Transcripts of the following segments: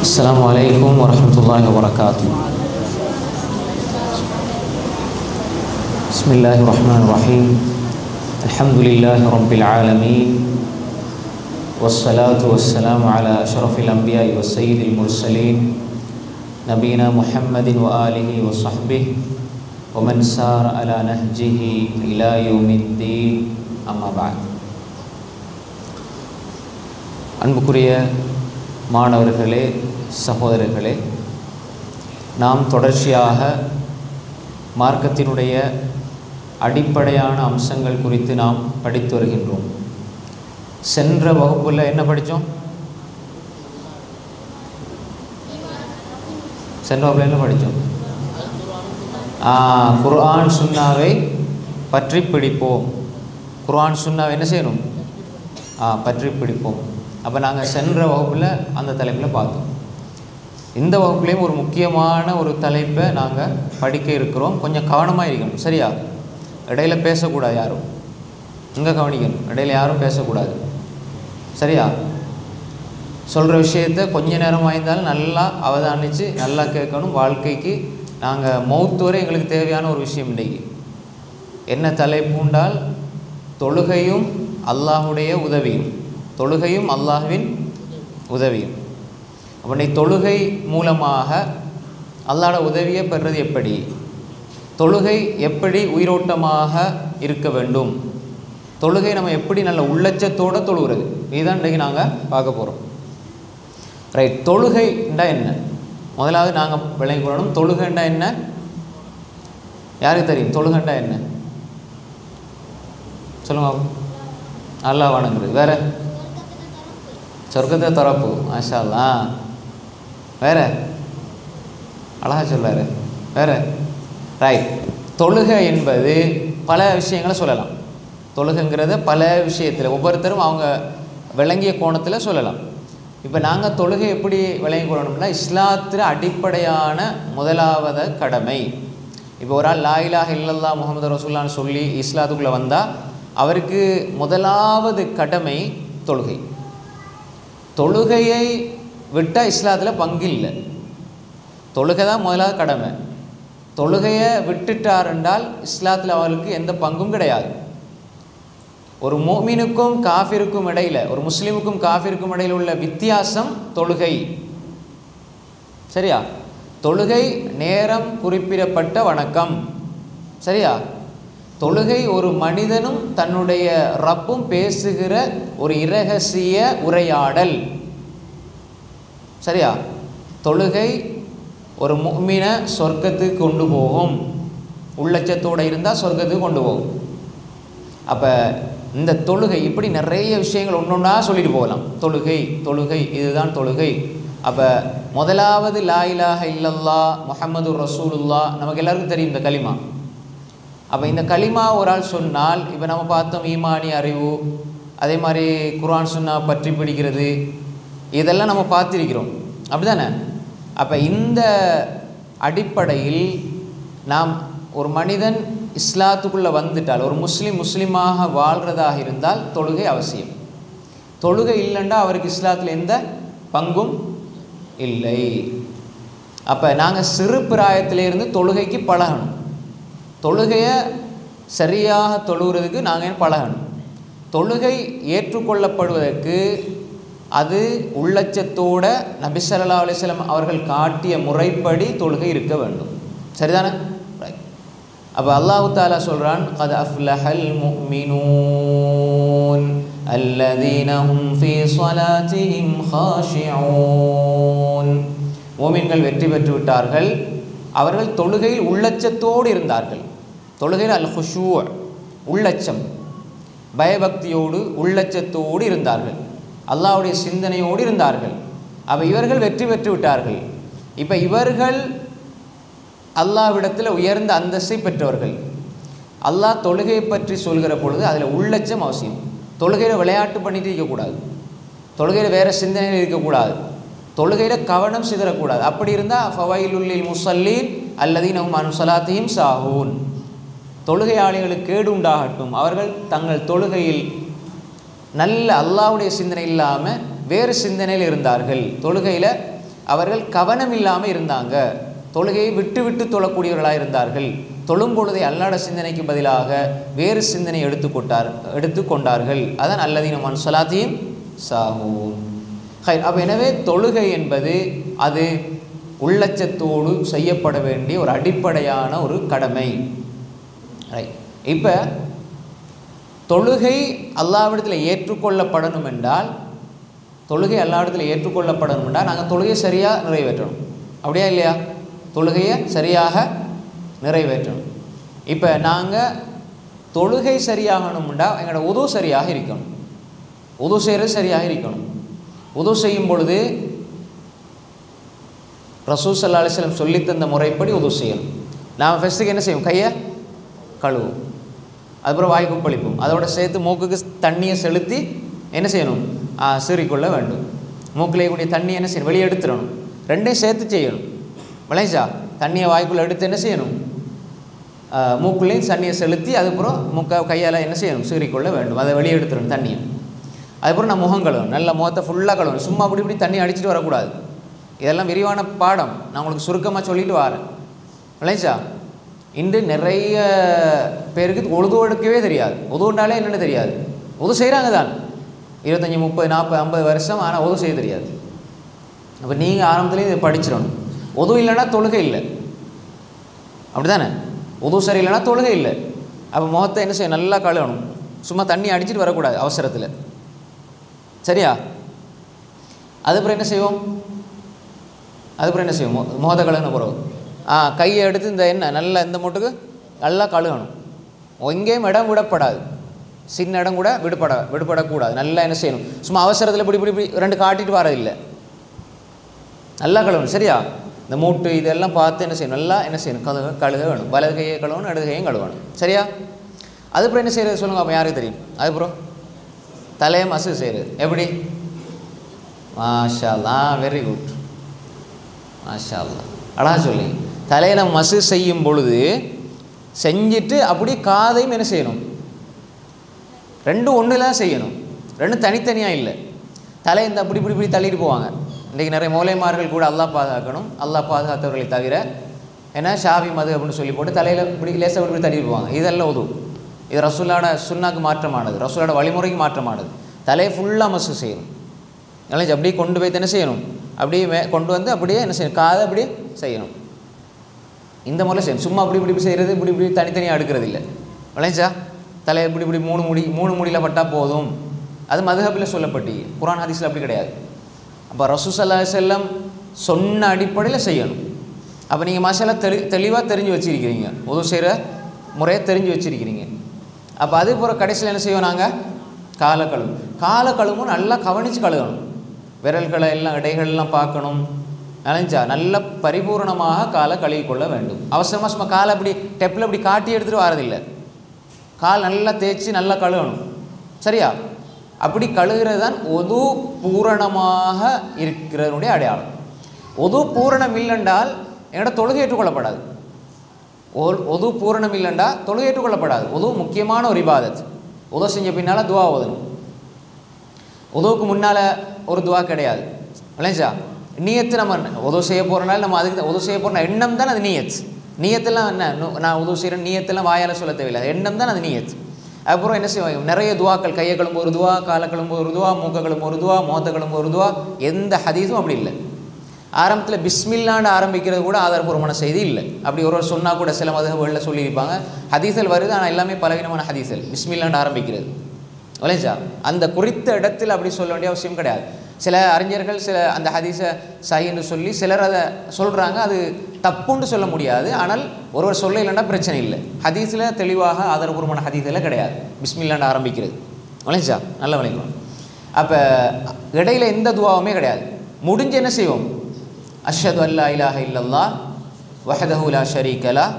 السلام عليكم ورحمة الله وبركاته. بسم الله الرحمن الرحيم. الحمد لله رب العالمين، والصلاة والسلام على أشرف الأنبياء والسيد المرسلين نبينا محمد وآله وصحبه ومن سار على نهجه إلى يوم الدين. أما بعد. அன்புக்குரிய மாணவர்களே, சகோதரர்களே, நாம் தொடர்ச்சியாக மார்க்கத்தினுடைய அடிப்படையான அம்சங்கள் குறித்து நாம் படித்து வருகின்றோம். சென்ற வகுப்பில் என்ன படித்தோம்? சென்ற வகுப்பில் என்ன படித்தோம்? குர்ஆன் சுன்னாவை பற்றி பிடிப்போம். குர்ஆன் சுன்னாவை என்ன செய்யணும்? பற்றி பிடிப்போம். அப்போ நாங்கள் சென்ற வகுப்பில் அந்த தலைப்பில் பார்த்தோம். இந்த வகுப்புலேயும் ஒரு முக்கியமான ஒரு தலைப்பை நாங்கள் படிக்க இருக்கிறோம். கொஞ்சம் கவனமாக இருக்கணும், சரியா? இடையில பேசக்கூடாது யாரும். இங்கே கவனிக்கணும், இடையில யாரும் பேசக்கூடாது, சரியா? சொல்கிற விஷயத்தை கொஞ்ச நேரம் ஆயிருந்தாலும் நல்லா அவதானித்து நல்லா கேட்கணும். வாழ்க்கைக்கு நாங்கள் மௌத்து வரை எங்களுக்கு தேவையான ஒரு விஷயம் இன்றைக்கு என்ன தலைப்புண்டால் தொழுகையும் அல்லாஹுடைய உதவியும். தொழுகையும் அல்லாஹ்வின் உதவியும். அப்படி தொழுகை மூலமாக அல்லாஹ்வோட உதவியை பெறுறது எப்படி? தொழுகை எப்படி உயிரோட்டமாக இருக்க வேண்டும்? தொழுகை நம்ம எப்படி நல்ல உள்ளச்சத்தோடு தொழுகிறது? இதுதான் இன்றைக்கு நாங்கள் பார்க்க போகிறோம். ரைட். தொழுகைண்டா என்ன? முதலாவது நாங்கள் விளங்கி கொள்ளணும். தொழுகைண்டா என்ன? யாருக்கு தெரியும் தொழுகைண்டா என்ன? சொல்லுங்க. அல்லாஹ் வணங்குறது. வேறு? சொர்க்கத்தை திறப்பு. மாஷா அல்லாஹ். வேறு? அழகா சொல்றாரு. வேறு? ரைட். தொழுகை என்பது பல விஷயங்களை சொல்லலாம். தொழுகைங்கிறத பல விஷயத்தில் ஒவ்வொருத்தரும் அவங்க விளங்கிய கோணத்தில் சொல்லலாம். இப்போ நாங்கள் தொழுகை எப்படி விளங்கி கொள்ளணும்னா, இஸ்லாத்தில் அடிப்படையான முதலாவது கடமை. இப்போ ஒரு ஆள் லா இலாஹ இல்லல்லாஹ் முஹம்மது ரசூலுல்லாஹ்னு சொல்லி இஸ்லாத்துக்குள்ளே வந்தால் அவருக்கு முதலாவது கடமை தொழுகை. தொழுகையை விட்டால் இஸ்லாத்தில் பங்கு இல்லை. தொழுகை தான் முதலாவது கடமை. தொழுகையை விட்டுட்டார் என்றால் இஸ்லாத்தில் அவருக்கு எந்த பங்கும் கிடையாது. ஒரு முஃமினுக்கும் காஃபிருக்கும் இடையில், ஒரு முஸ்லீமுக்கும் காஃபிருக்கும் இடையில் உள்ள வித்தியாசம் தொழுகை, சரியா? தொழுகை நேரம் குறிப்பிடப்பட்ட வணக்கம், சரியா? தொழுகை ஒரு மனிதனும் தன்னுடைய ரப்பும் பேசுகிற ஒரு இரகசிய உரையாடல், சரியா? தொழுகை ஒரு முஃமினை சொர்க்கத்துக்கு கொண்டு போகும். உள்ளச்சத்தோடு இருந்தால் சொர்க்கத்துக்கு கொண்டு போகும். அப்போ இந்த தொழுகை இப்படி நிறைய விஷயங்கள் ஒன்று ஒன்றா சொல்லிட்டு போகலாம். தொழுகை தொழுகை இதுதான் தொழுகை. அப்போ முதலாவது லா இலாஹ இல்லல்லாஹ் முஹம்மது ரசூலுல்லாஹ் நமக்கு எல்லாருக்கும் தெரியும் இந்த கலிமா. அப்போ இந்த கலிமா ஒரு ஆள் சொன்னால், இப்போ நம்ம பார்த்தோம் ஈமானி அறிவு, அதே மாதிரி குர்ஆன் சுன்னா பற்றி பிடிக்கிறது, இதெல்லாம் நம்ம பார்த்திருக்கிறோம், அப்படி தானே? அப்போ இந்த அடிப்படையில் நாம் ஒரு மனிதன் இஸ்லாத்துக்குள்ளே வந்துட்டால், ஒரு முஸ்லீமாக வாழ்கிறதாக இருந்தால் தொழுகை அவசியம். தொழுகை இல்லைண்டா அவருக்கு இஸ்லாத்தில் எந்த பங்கும் இல்லை. அப்போ நாங்கள் சிறு பிராயத்திலேருந்து தொழுகைக்கு பழகணும். தொழுகையை சரியாக தொழுகிறதுக்கு நாங்கள் பழகணும். தொழுகை ஏற்றுக்கொள்ளப்படுவதற்கு அது உள்ளச்சத்தோட நபி ஸல்லல்லாஹு அலைஹி வஸல்லம் அவர்கள் காட்டிய முறைப்படி தொழுகை இருக்க வேண்டும், சரிதானே? அப்போ அல்லாஹு தஆலா சொல்கிறான், கத் அஃப்லஹல் முஃமினூன் அல்லதீன ஹும் ஃபீ ஸலாத்திஹிம் காஷிஊன். முஃமின்கள் வெற்றி பெற்று விட்டார்கள், அவர்கள் தொழுகையில் உள்ளச்சத்தோடு இருந்தார்கள். தொழுகையில் அல் குஷூ, உள்ளச்சம், பயபக்தியோடு உள்ளச்சத்தோடு இருந்தார்கள், அல்லாஹ்வுடைய சிந்தனையோடு இருந்தார்கள். அப்போ இவர்கள் வெற்றி பெற்று விட்டார்கள். இப்போ இவர்கள் அல்லாஹ்விடத்தில் உயர்ந்த அந்தஸ்தை பெற்றவர்கள். அல்லாஹ் தொழுகையை பற்றி சொல்கிற பொழுது அதில் உள்ளச்சம் அவசியம். தொழுகையில் விளையாட்டு பண்ணிட்டு இருக்கக்கூடாது, தொழுகையில் வேறு சிந்தனைகள் இருக்கக்கூடாது, தொழுகையில் கவனம் சிதறக்கூடாது. அப்படி இருந்தால் ஃபவைலுல் லில் முஸல்லீன் அல்லதீன ஹும் அன் ஸலாத்திஹிம் சாஹூன். தொழுகையாளிகளுக்கு கேடு உண்டாகட்டும், அவர்கள் தங்கள் தொழுகையில் நல்ல அல்லாஹ்வுடைய சிந்தனை இல்லாமல் வேறு சிந்தனையில் இருந்தார்கள். தொழுகையில் அவர்கள் கவனம் இல்லாமல் இருந்தாங்க, தொழுகையை விட்டு விட்டு தொழக்கூடியவர்களாக இருந்தார்கள். தொழும் பொழுதை அல்லாட சிந்தனைக்கு பதிலாக வேறு சிந்தனை எடுத்துக்கொண்டார்கள். அதான் அல்லதீன மன் ஸலாத்திஹிம் சாஹூன். அப்போ எனவே தொழுகை என்பது அது உள்ளச்சத்தோடு செய்யப்பட வேண்டிய ஒரு அடிப்படையான ஒரு கடமை. இப்போ தொழுகை அல்லாஹ்விடத்தில் ஏற்றுக்கொள்ளப்படணும் என்றால் நாங்கள் தொழுகையை சரியாக நிறைவேற்றணும். அப்படியா இல்லையா? தொழுகையை சரியாக நிறைவேற்றணும். இப்போ நாங்கள் தொழுகை சரியாகணும்னா எங்களோட உது சரியாக இருக்கணும். உது செய்கிறது சரியாக இருக்கணும். உது செய்யும் பொழுது ரசூல் ஸல்லல்லாஹு அலைஹி வஸல்லம் சொல்லித்தந்த முறைப்படி உது செய்யணும். நாம் ஃபஸ்ட்டுக்கு என்ன செய்வோம்? கையை கழுவும், அதுக்கப்புறம் வாய் கொப்பளிப்போம், அதோட சேர்த்து மூக்குக்கு தண்ணியை செலுத்தி என்ன செய்யணும்? சீறிக்கொள்ள வேண்டும். மூக்கிலே கூடிய தண்ணியை என்ன செய்யணும்? வெளியே எடுத்துடணும். ரெண்டையும் சேர்த்து செய்யணும். விளைஞ்சா தண்ணியை வாய்க்குள்ளே எடுத்து என்ன செய்யணும்? மூக்குள்ளேயும் தண்ணியை செலுத்தி அதுக்கப்புறம் கையால் என்ன செய்யணும்? சீறிக்கொள்ள வேண்டும். அதை வெளியே எடுத்துடணும் தண்ணியை. அதுக்கப்புறம் நான் முகம் கழுவணும். நல்ல முகத்தை ஃபுல்லாக கழுவணும். சும்மா இப்படி தண்ணி அடிச்சுட்டு வரக்கூடாது. இதெல்லாம் விரிவான பாடம், நான் உங்களுக்கு சுருக்கமாக சொல்லிட்டு வரேன். விளைஞ்சா இன்று நிறைய பேருக்கு உழுது எடுக்கவே தெரியாது. உதுவுனாலே என்னென்னு தெரியாது. உது செய்கிறாங்க தான் 25, 30, 40, 50 வருஷம், ஆனால் உது செய்ய தெரியாது. அப்போ நீங்கள் ஆரம்பத்துலேயும் இதை படிச்சிடணும். உது இல்லைன்னா தொழுகை இல்லை. அப்படி தானே? உது சரி இல்லைன்னா தொழுகை இல்லை. அப்போ முகத்தை என்ன செய்ய? நல்லா கழுவணும். சும்மா தண்ணி அடிச்சுட்டு வரக்கூடாது அவசரத்தில். சரியா? அதுக்கப்புறம் என்ன செய்வோம்? முகத்தை கழுவின பிறகு கையை எடுத்து இந்த எண்ணெய் நல்லா இந்த மூட்டுக்கு நல்லா கழுவணும். எங்கேயும் இடம் விடப்படாது. சின்ன இடம் கூட விடுபடக்கூடாது. நல்லா என்ன செய்யணும்? சும்மா அவசரத்தில் இப்படி ரெண்டு காட்டிட்டு வரதில்லை. நல்லா கழுவணும். சரியா? இந்த மூட்டு இதெல்லாம் பார்த்து என்ன செய்யணும்? நல்லா என்ன செய்யணும்? கழுக வேணும். வலது கையை கழுவணும், இடது கையும் கழுவணும். சரியா? அதுக்கப்புறம் என்ன செய்கிறது சொல்லுங்கள். அப்போ யாருக்கு தெரியும்? அதுக்கப்புறம் தலையை மசூஜ் செய்கிறது. எப்படி? மாஷா அல்லாஹ், வெரி குட், மாஷா அல்லாஹ், அழகா சொல்லி. தலையில் மசூஜ் செய்யும் பொழுது செஞ்சுட்டு அப்படி காதையும் என்ன செய்யணும்? ரெண்டும் ஒன்று தான் செய்யணும். ரெண்டும் தனித்தனியாக இல்லை. தலை இந்த இப்படி தள்ளிட்டு போவாங்க. இன்றைக்கி நிறைய மௌலைமார்கள் கூட அல்லாஹ் பாதுகாக்கணும், அல்லாஹ் பாதுகாத்தவர்களை தவிர ஏன்னா ஷாஃபி மது அப்படின்னு சொல்லி போட்டு தலையில் இப்படி லேசாக இப்படி தள்ளிட்டு போவாங்க. இதெல்லாம் உது. இது ரசூலோட சுன்னாக்கு மாற்றமானது, ரசூலோட வழிமுறைக்கு மாற்றமானது. தலையை ஃபுல்லாக மசூஜ் செய்யணும். இல்லைங்க அப்படியே கொண்டு போய் என்ன செய்யணும்? அப்படியே கொண்டு வந்து அப்படியே என்ன செய்யணும்? காதை அப்படியே செய்யணும். இந்த முறையில் செய்யணும். சும்மா இப்படி செய்கிறது, இப்படி தனித்தனியாக எடுக்கிறது இல்லை. விளைஞ்சா தலை இப்படி மூணு முடியில் பட்டால் போதும். அது மதுஹபில் சொல்லப்பட்டு, குர்ஆன் ஹதீஸில் அப்படி கிடையாது. அப்போ ரசூல் ஸல்லல்லாஹு அலைஹி வஸல்லம் சொன்ன அடிப்படையில் செய்யணும். அப்போ நீங்கள் மாஷால்லா தெளிவாக தெரிஞ்சு வச்சுருக்கிறீங்க, உது செய்கிற முறையை தெரிஞ்சு வச்சுருக்கிறீங்க. அப்போ அதுக்கப்புறம் கடைசியில் என்ன செய்வோம்? நாங்கள் காலை கழுவும் நல்லா கவனித்து கழுவணும். விரல்களை எல்லாம் இடைகள்லாம் பார்க்கணும். நனைஞ்சா நல்ல பரிபூர்ணமாக காலை கழுவிக்கொள்ள வேண்டும். அவசரமாக சும்மா காலை அப்படி டெப்பில் அப்படி காட்டி எடுத்துகிட்டு வரதில்லை. கால் நல்லா தேய்ச்சி நல்லா கழுவணும். சரியா? அப்படி கழுகிறது தான் ஒது பூரணமாக இருக்கிறதனுடைய அடையாளம். ஒது பூரணம் இல்லைன்றால் என்னோட தொழுகை ஏற்றுக்கொள்ளப்படாது. ஒது பூரணம் இல்லைண்டா தொழுகை ஏற்றுக்கொள்ளப்படாது. ஒது முக்கியமான ஒரு இபாதத். உதவு செஞ்ச பின்னால் துவா ஓதணும். உதவுக்கு முன்னால் ஒரு துவா கிடையாது. இல்லைங்களா? நீயத்து நம்ம உதவு செய்ய போகிறனால நம்ம அதுக்கு உதவு செய்ய போகிற எண்ணம் தான் அது நீயத். நீயத்தெல்லாம் என்ன? நான் உதவு செய்கிறேன் நீயத்தெல்லாம் வாயால் சொல்ல தேவையில்லை. எண்ணம் தான் அது நீயத். அப்புறம் என்ன செய்வாங்க? நிறைய துவாக்கள், கையை கிளம்பு ஒரு துவா, காலை கிளம்பு ஒரு துவா, மூக்க கிளம்பு ஒரு துவா, முகத்தை கிளம்பு ஒரு துவா. எந்த ஹதீஸும் அப்படி இல்லை. ஆரம்பத்தில் பிஸ்மில்லான்னு ஆரம்பிக்கிறது கூட ஆதாரபூர்வமான செய்தி இல்லை. அப்படி ஒரு சொன்னால் கூட சில மதுஹப்களில் சொல்லியிருப்பாங்க. ஹதீஸல் வருது, ஆனால் எல்லாமே பலவீனமான ஹதீஸல். பிஸ்மில்லான்னு ஆரம்பிக்கிறது இல்லைங்களா? அந்த குறித்த இடத்தில் அப்படி சொல்ல வேண்டிய அவசியம் கிடையாது. சில அறிஞர்கள் சில அந்த ஹதீஸை சஹீன்னு சொல்லி சிலர் அதை சொல்கிறாங்க. அது தப்புன்னு சொல்ல முடியாது. ஆனால் ஒருவர் சொல்ல இல்லைன்னா பிரச்சனை இல்லை. ஹதீஸில் தெளிவாக ஆதாரபூர்வமான ஹதீஸில் கிடையாது பிஸ்மில்லான்னு ஆரம்பிக்கிறது. இல்லைங்களா? நல்ல விளைக்கணும். அப்போ இடையில் எந்த துவாவுமே கிடையாது. முடிஞ்சு என்ன செய்வோம்? அஷ்ஹது அல்லா இலாஹ இல்லல்லாஹ் வஹ்தஹு லா ஷரீக லஹ்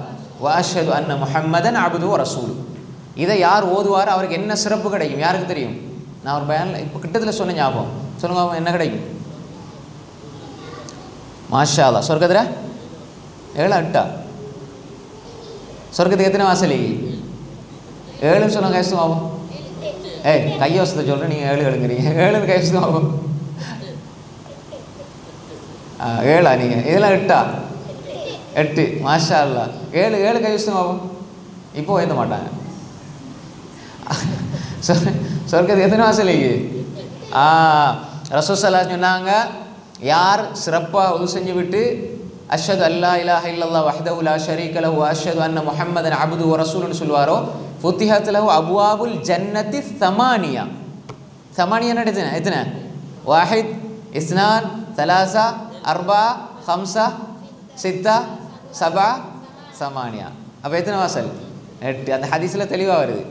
வ அஷ்ஹது அன்ன முஹம்மதன் அப்துஹு வ ரசூலுஹு. இதை யார் ஓதுவார் அவருக்கு என்ன சிறப்பு கிடைக்கும்? யாருக்கு தெரியும்? நான் ஒரு பயானில் இப்போ கிட்டத்தில் சொன்ன ஞாபகம் சொல்லுங்க. என்ன கிடைக்கும்? மாஷா அல்லாஹ். சொர்க்கத்தில் 7 8 சொர்க்கத்துக்கு எத்தனை வாசலி? 7 சொல்லுங்க. கைசும் ஆகும். கையை வசத்தை சொல்கிறேன், நீங்கள் 7 எழுங்கிறீங்க. 7 கைசும் ஆகும். ஏழா நீங்கள் இதெல்லாம் 8ஆ? 8. மாஷா அல்லா. 7 கை வச்சுங்க பாப்போம். இப்போ ஏற்ற மாட்டாங்க. சொர்க்கத்துக்கு எத்தனை வாசல்? ரசூல் ஸல்லல்லாஹு அலைஹி சொன்னாங்க, யார் சிறப்பாக உது செஞ்சு விட்டு அஷ்ஹது அல்லா இலாஹ இல்லல்லாஹ் வஹ்தஹு லா ஷரீக லஹு அஷ்ஹது அன்ன முஹம்மதன் அப்துஹு வ ரசூலுன்னு சொல்வாரோ ஃபுத்திஹத் லஹு அப்வாபுல் ஜன்னத்தி ஸமானியா. ஸமானியா எத்தனை? 1 2 3 4 5 6 7 8. அப்போ எத்தனை வாசல்? 8. அந்த ஹதீஸில் தெளிவாக வருது.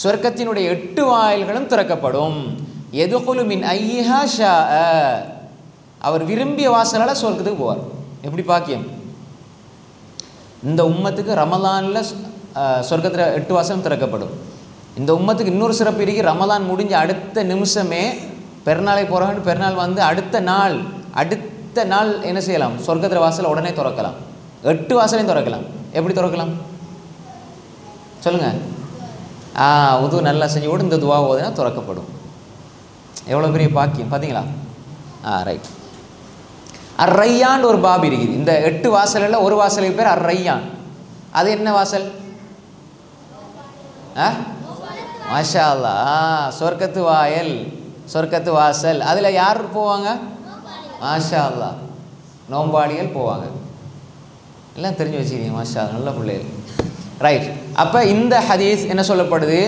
சொர்க்கத்தினுடைய 8 வாயில்களும் திறக்கப்படும். எதுகுலு மின் ஐஹா ஷா, அவர் விரும்பிய வாசலால் சொர்க்கத்துக்கு போவார். எப்படி பாக்கியம்! இந்த உம்மத்துக்கு ரமலானில் சொர்க்கத்தில் 8 வாசலும் திறக்கப்படும். இந்த உம்மத்துக்கு இன்னொரு சிறப்பு இருக்கு. ரமலான் முடிஞ்ச அடுத்த நிமிஷமே பெருநாளை போகிறாங்க. பெருநாள் வந்து அடுத்த நாள் என்ன செய்யலாம்? சொர்க்கத்தில் வாசலை உடனே திறக்கலாம். 8 வாசலையும் திறக்கலாம். எப்படி திறக்கலாம் சொல்லுங்கள்? உது நல்லா செஞ்சு கூட இந்த துவா ஓதுனா திறக்கப்படும். எவ்வளோ பெரிய பாக்கியம் பார்த்தீங்களா? ரைட். அர்ரையான் ஒரு பாபி இருக்குது. இந்த 8 வாசலில் ஒரு வாசலுக்கு பேர் அர்ரையான். அது என்ன வாசல்? மாஷா அல்லா, சொர்க்கத்து வாயல், சொர்க்கத்து வாசல். அதில் யார் போவாங்க? மாஷா அல்லா, நோம்பாளிகள் போவாங்க. எல்லாம் தெரிஞ்சு வச்சுக்கிறீங்க. மாஷா அல்லா, நல்ல பிள்ளைகள். ரைட். அப்போ இந்த ஹதீஸ் என்ன சொல்லப்படுது?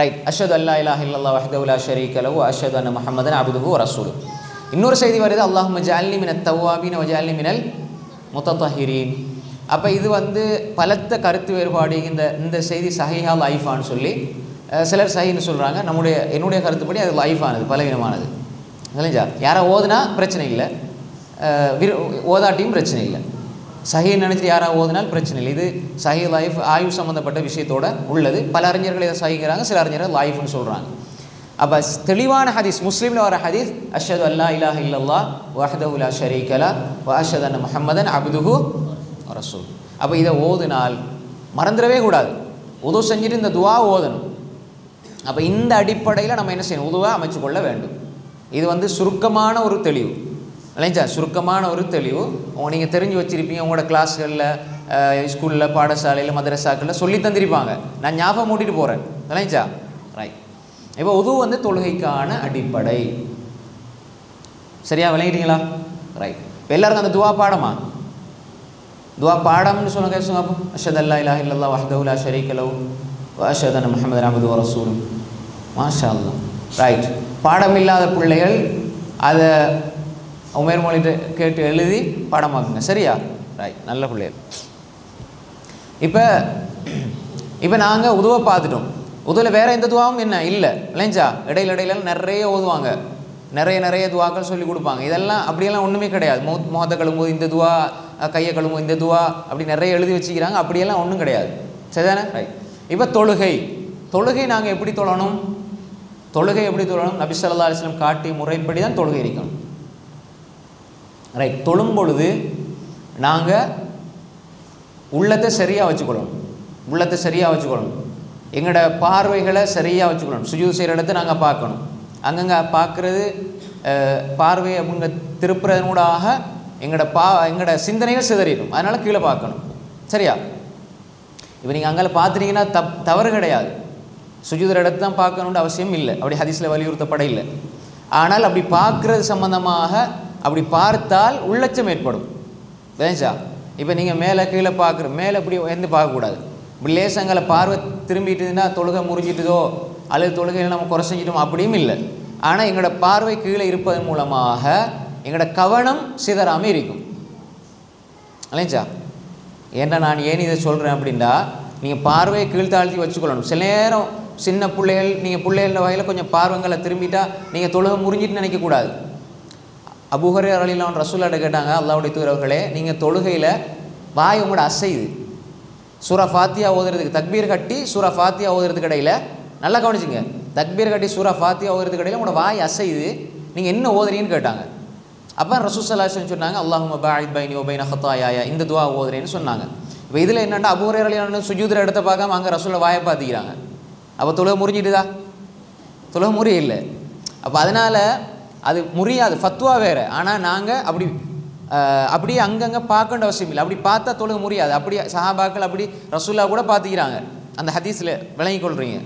ரைட். அஷ்ஹது அல்லா இலாஹ இல்லல்லாஹ் வஹ்தஹு லா ஷரீக லஹு அஷ்ஹது அன்ன முஹம்மதன் அப்துஹு வ ரசூலுஹு. இன்னொரு செய்தி வருது, அல்லாஹும்ம ஜஅல்னி மினத் தவ்வாபீன வ ஜஅல்னி மினல் முத்தத்தஹிரீன். அப்போ இது வந்து பலத்த கருத்து வேறுபாடு. இந்த செய்தி சஹீஹா லைஃபான்னு சொல்லி சிலர் சஹீன்னு சொல்கிறாங்க. என்னுடைய கருத்துப்படி அது லைஃபானது, பலவீனமானது. இல்லைங்களா? யாரை ஓதுனா பிரச்சனை இல்லை, ஓதாட்டியும் பிரச்சனை இல்லை. சஹீ நினச்சிட்டு யாராவது ஓதுனால் பிரச்சனை இல்லை. இது சஹீ லைஃப் ஆய்வு சம்மந்தப்பட்ட விஷயத்தோடு உள்ளது. பல அறிஞர்கள் இதை சஹீங்கிறாங்க, சில அறிஞர்கள் லைஃப்னு சொல்கிறாங்க. அப்போ தெளிவான ஹதீஸ் முஸ்லீமில் வர ஹதீஸ் அஷ்ஹது அல்லா இலாஹ இல்லல்லாஹ் வஹ்தஹு லா ஷரீக லஹு வ அஷ்ஹது அன்ன முஹம்மதன் அப்துஹு வ ரசூலுஹு. அப்போ இதை ஓதுனால் மறந்துடவே கூடாது. உது செஞ்சுட்டு இந்த துவா ஓதணும். அப்போ இந்த அடிப்படையில் நம்ம என்ன செய்யணும்? உதுவாக அமைச்சு கொள்ள வேண்டும். இது வந்து சுருக்கமான ஒரு தெளிவு இல்லைங்களா? சுருக்கமான ஒரு தெளிவு நீங்கள் தெரிஞ்சு வச்சுருப்பீங்க. உங்களோட கிளாஸ்களில், ஸ்கூலில், பாடசாலையில், மதரசாக்களில் சொல்லி தந்திருப்பாங்க. நான் ஞாபகம் மூட்டிட்டு போகிறேன். இல்லைங்களா? ரைட். இப்போ உது வந்து தொழுகைக்கான அடிப்படை. சரியா விளங்கிட்டீங்களா? ரைட். இப்போ எல்லாருக்கும் அந்த துவா பாடமா? துவா பாடம்னு சொல்லுங்க. அப்போ அஷ்ஹது அல்லா இலாஹ இல்லல்லாஹ் வஹ்தஹு லா ஷரீக லஹு வ அஷ்ஹது அன்ன முஹம்மதன் அப்துஹு வ ரசூலுஹு. மாஷா அல்லாஹ். ரைட். பாடம் இல்லாத பிள்ளைகள் அதை உமேர் மொழிட்டு கேட்டு எழுதி பாடமாக்குங்க. சரியா? ரைட். நல்ல பிள்ளைகள். இப்போ நாங்கள் உதுவை பார்த்துட்டோம். உதுவில் வேறு எந்த துவாவும் என்ன இல்லை இல்லைஞ்சா? இடையில நிறைய ஓதுவாங்க, நிறைய துவாக்கள் சொல்லி கொடுப்பாங்க. இதெல்லாம் அப்படியெல்லாம் ஒன்றுமே கிடையாது. முகத்தை கழுவும்போது இந்த துவா, கையை கழுவும்போது இந்த துவா, அப்படி நிறைய எழுதி வச்சுக்கிறாங்க. அப்படியெல்லாம் ஒன்றும் கிடையாது. சரிதானே? ரைட். இப்போ தொழுகை நாங்கள் எப்படி தொழணும்? நபி ஸல்லல்லாஹு அலைஹி வஸல்லம் காட்டிய முறைப்படி தான் தொழுகை இருக்கணும். ரைட். தொழும் பொழுது நாங்கள் உள்ளத்தை சரியாக வச்சுக்கொள்ளணும். எங்களோட பார்வைகளை சரியாக வச்சுக்கணும். சுஜூத் செய்கிற இடத்த நாங்கள் பார்க்கணும். அங்கங்கே பார்க்குறது பார்வை அவங்க திருப்புறதனூடாக எங்களோட சிந்தனைகள் சிதறிடும். அதனால் கீழே பார்க்கணும். சரியா? இப்போ நீங்கள் அங்கே பார்த்துட்டீங்கன்னா தவறு கிடையாது. சுஜூதுற இடத்து தான் பார்க்கணுன்ற அவசியம் இல்லை. அப்படி ஹதீஸில் வலியுறுத்தப்பட இல்லை. ஆனால் அப்படி பார்க்குறது சம்பந்தமாக அப்படி பார்த்தால் உள்ளச்சம் ஏற்படும். வேஞ்சா? இப்போ நீங்கள் மேலே கீழே மேலே இப்படி எந்த பார்க்கக்கூடாது. இப்படி லேசங்களை பார்வை திரும்பிட்டுதுன்னா தொழுகை முறிஞ்சிட்டுதோ அல்லது தொழுகையில் நம்ம குறை செஞ்சிட்டோம் அப்படியும் இல்லை. ஆனால் எங்களோட பார்வை கீழே இருப்பதன் மூலமாக எங்களோட கவனம் சிதறாமல் இருக்கும். இல்லைஞ்சா? ஏன்னா நான் ஏன் இதை சொல்கிறேன் அப்படின்னா, நீங்கள் பார்வையை கீழ்த்தாழ்த்தி வச்சுக்கொள்ளணும். சில நேரம் சின்ன பிள்ளைகள், நீங்கள் பிள்ளைகள வகையில் கொஞ்சம் பார்வைங்களை திரும்பிட்டா நீங்கள் தொழுகை முறிஞ்சிட்டு நினைக்கக்கூடாது. அபூ ஹுரைரா ரலியல்லாஹு அன்ஹு ரசூலுல்லாஹ்ட்ட கேட்டாங்க, அல்லாஹ்வுடைய தூதரவர்களே, நீங்கள் தொழுகையில் வாய் உங்களோட அசையுது, சூரா ஃபாத்தியா ஓதுறதுக்கு தக்பீர் கட்டி சூரா ஃபாத்தியா ஓதுறதுக்கு இடையில் நல்லா கவனிச்சுங்க, தக்பீர் கட்டி சூரா ஃபாத்தியா ஓதுறதுக்கு இடையில் உங்களோட வாய் அசையுது, நீங்கள் என்ன ஓதுறீங்கன்னு கேட்டாங்க. அப்போ ரசூல் ஸல்லல்லாஹு அலைஹி வஸல்லம் சொன்னாங்க, அல்லாஹும்ம பாஇத் பைனி வ பைன ஹத்தாயாயா, இந்த துவா ஓதுறேன்னு சொன்னாங்க. இப்போ இதில் என்னென்னா அபூ ஹுரைரா ரலியல்லாஹு அன்ஹு சுஜூதுற இடத்த பார்க்காம அங்கே ரசூலை வாயை பார்த்துக்கிறாங்க. அப்போ தொழுகை முறிஞ்சிட்டுதா? தொழுகை முறிய இல்லை. அப்போ அதனால் அது முறியாது, ஃபத்வா வேறு. ஆனால் நாங்கள் அப்படி அப்படியே அங்கங்கே பார்க்கண்ட அவசியம் இல்லை. அப்படி பார்த்தா தொழுக முடியாது. அப்படி சஹாபாக்கள் அப்படி ரசூல்லா கூட பார்த்துக்கிறாங்க, அந்த ஹதீஸில் விளங்கி கொள்கிறீங்க.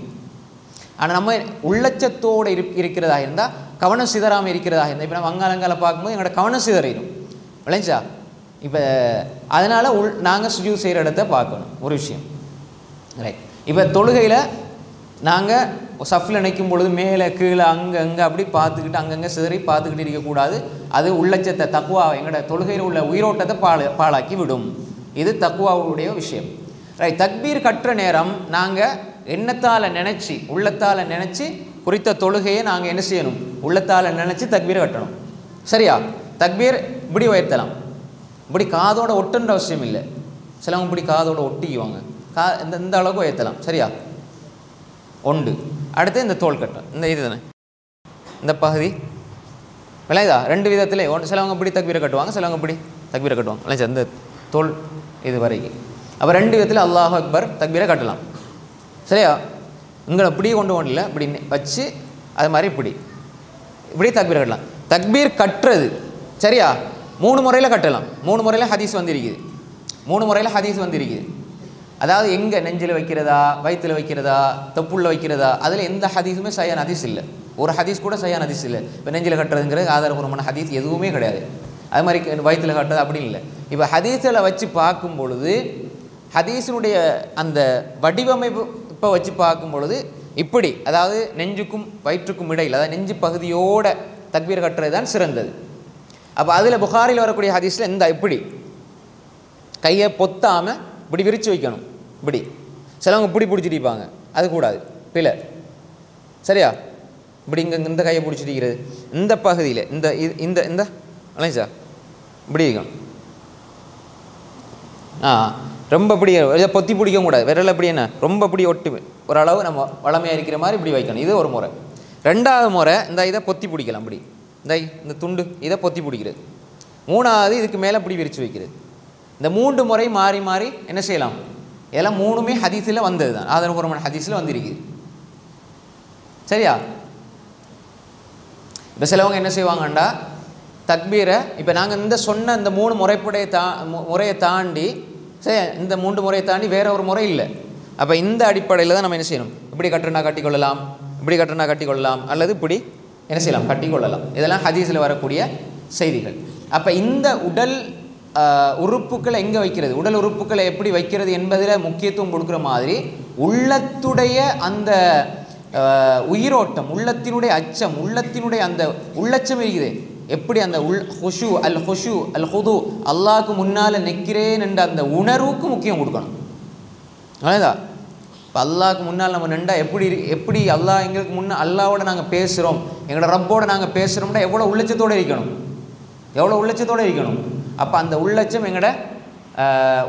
ஆனால் நம்ம உள்ளச்சத்தோடு இருக்கிறதா இருந்தால், கவனம் சிதறாமல் இருக்கிறதா இருந்தால், இப்போ நம்ம அங்காலங்கால பார்க்கும்போது எங்களோட கவனம் சிதறிடும், விளைஞ்சா. இப்போ அதனால் நாங்கள் சுஜூத் செய்கிற இடத்த பார்க்கணும், ஒரு விஷயம். ரைட். இப்போ தொழுகையில் நாங்கள் சஃபில் நினைக்கும் பொழுது மேலே கீழே அங்கே அப்படி பார்த்துக்கிட்டு அங்கங்கே சிதறி பார்த்துக்கிட்டு இருக்கக்கூடாது. அது உள்ளச்சத்தை தக்குவா எங்களோட தொழுகையில் உள்ள உயிரோட்டத்தை பாழாக்கி விடும். இது தக்குவாவுடைய விஷயம். ரைட். தக்பீர் கட்டுற நேரம் நாங்கள் எண்ணத்தால் நினச்சி, உள்ளத்தால் நினச்சி குறித்த தொழுகையை நாங்கள் என்ன செய்யணும், உள்ளத்தால் நினச்சி தக்பீரை கட்டணும். சரியா? தக்பீர் இப்படி உயர்த்தலாம், இப்படி காதோட ஒட்டுன்ற அவசியம் இல்லை. சிலவங்க இப்படி காதோட ஒட்டிக்குவாங்க, இந்த அளவுக்கு உயர்த்தலாம். சரியா? ஒன்று. அடுத்து இந்த தோல் கட்டம், இந்த இது தானே இந்த பகுதி விளையாதா? ரெண்டு விதத்தில் ஒன்று. சிலவங்க இப்படி தக்பீரை கட்டுவாங்க, சிலவங்க இப்படி தக்பீரை கட்டுவாங்க, விளையாச்சா? இந்த தோல் இது வரைக்கும். அப்போ ரெண்டு விதத்தில் அல்லாஹ் அக்பர் தக்பீரை கட்டலாம். சரியா? இங்கே இப்படி கொண்டு இல்லை, இப்படி வச்சு அது மாதிரி இப்படி தக்பீர் கட்டலாம். தக்பீர் கட்டுறது சரியா? 3 முறையில் கட்டலாம். 3 முறையில் ஹதீஸ் வந்திருக்குது. 3 முறையில் ஹதீஸ் வந்திருக்குது. அதாவது எங்கே நெஞ்சில் வைக்கிறதா, வயிற்றில் வைக்கிறதா, தொப்புள்ள வைக்கிறதா, அதில் எந்த ஹதீஸுமே சரியான ஹதீஸ் இல்லை. ஒரு ஹதீஸ் கூட சரியான ஹதீஸ் இல்லை. இப்போ நெஞ்சில் கட்டுறதுங்கிறது ஆதாரபூர்வமான ஹதீஸ் எதுவுமே கிடையாது. அது மாதிரி வயிற்றில் கட்டுறது அப்படி இல்லை. இப்போ ஹதீஸில் வச்சு பார்க்கும் பொழுது, ஹதீஸினுடைய அந்த வடிவமைப்பு இப்போ வச்சு பார்க்கும் பொழுது இப்படி, அதாவது நெஞ்சுக்கும் வயிற்றுக்கும் இடையில், அதாவது நெஞ்சு பகுதியோட தக்பீர் கட்டுறது தான் சிறந்தது. அப்போ அதில் புகாரில் வரக்கூடிய ஹதீஸில் இந்த இப்படி கையை பொத்தாமல் இப்படி விரித்து வைக்கணும். இப்படி சிலவங்க இப்படி பிடிச்சிட்டிப்பாங்க, அது கூடாது, பிள்ளை. சரியா? இப்படி இங்கே இந்த கையை பிடிச்சிட்டிக்கிறது இந்த பகுதியில் இந்த இந்த இந்த அலைஞ்சா இப்படி இருக்கணும். ரொம்ப இப்படி பொத்தி பிடிக்க கூடாது, விரல் அப்படி என்ன ரொம்ப இப்படி ஒட்டி ஓரளவு நம்ம வளமையாக இருக்கிற மாதிரி இப்படி வைக்கணும். இது ஒரு முறை. ரெண்டாவது முறை இந்த இதை பொத்தி பிடிக்கலாம், இப்படி இந்த துண்டு இதை பொத்தி பிடிக்கிறது. மூணாவது இதுக்கு மேலே இப்படி விரித்து வைக்கிறது. இந்த 3 முறை மாறி மாறி என்ன செய்யலாம். இதெல்லாம் 3மே ஹதீஸில் வந்தது தான், ஆதாரபூர்வமான ஹதீஸில் வந்திருக்குது. சரியா? இப்போ சிலவங்க என்ன செய்வாங்கண்டா, தக்பீரை இப்போ நாங்கள் இந்த சொன்ன இந்த 3 முறையை தாண்டி, சரி, இந்த 3 முறையை தாண்டி வேற ஒரு முறை இல்லை. அப்போ இந்த அடிப்படையில் தான் நம்ம என்ன செய்யணும், இப்படி கட்டுனா கட்டிக்கொள்ளலாம், இப்படி கட்டுனா கட்டிக்கொள்ளலாம், அல்லது இப்படி என்ன செய்யலாம், கட்டிக்கொள்ளலாம். இதெல்லாம் ஹதீஸில் வரக்கூடிய செய்திகள். அப்போ இந்த உடல் உறுப்புக்களை எங்கே வைக்கிறது, உடல் உறுப்புக்களை எப்படி வைக்கிறது என்பதில் முக்கியத்துவம் கொடுக்குற மாதிரி, உள்ளத்துடைய அந்த உயிரோட்டம், உள்ளத்தினுடைய அச்சம், உள்ளத்தினுடைய அந்த உள்ளச்சம் இருக்குது. எப்படி அந்த ஹுஷு அல் ஹுது, அல்லாஹ்க்கு முன்னால் நிற்கிறேன் என்ற அந்த உணர்வுக்கு முக்கியம் கொடுக்கணும். அவ்வளோதான். இப்போ அல்லாஹ்க்கு முன்னால் நம்ம நின்றா எப்படி அல்லாஹ் எங்களுக்கு முன்னால் அல்லாவோட நாங்கள் பேசுகிறோம், எங்களோட ரப்போட நாங்கள் பேசுகிறோம்னா எவ்வளோ உள்ளச்சத்தோடு இருக்கணும், எவ்வளோ உள்ளச்சத்தோடு இருக்கணும். அப்போ அந்த உள்ளச்சம் எங்களோட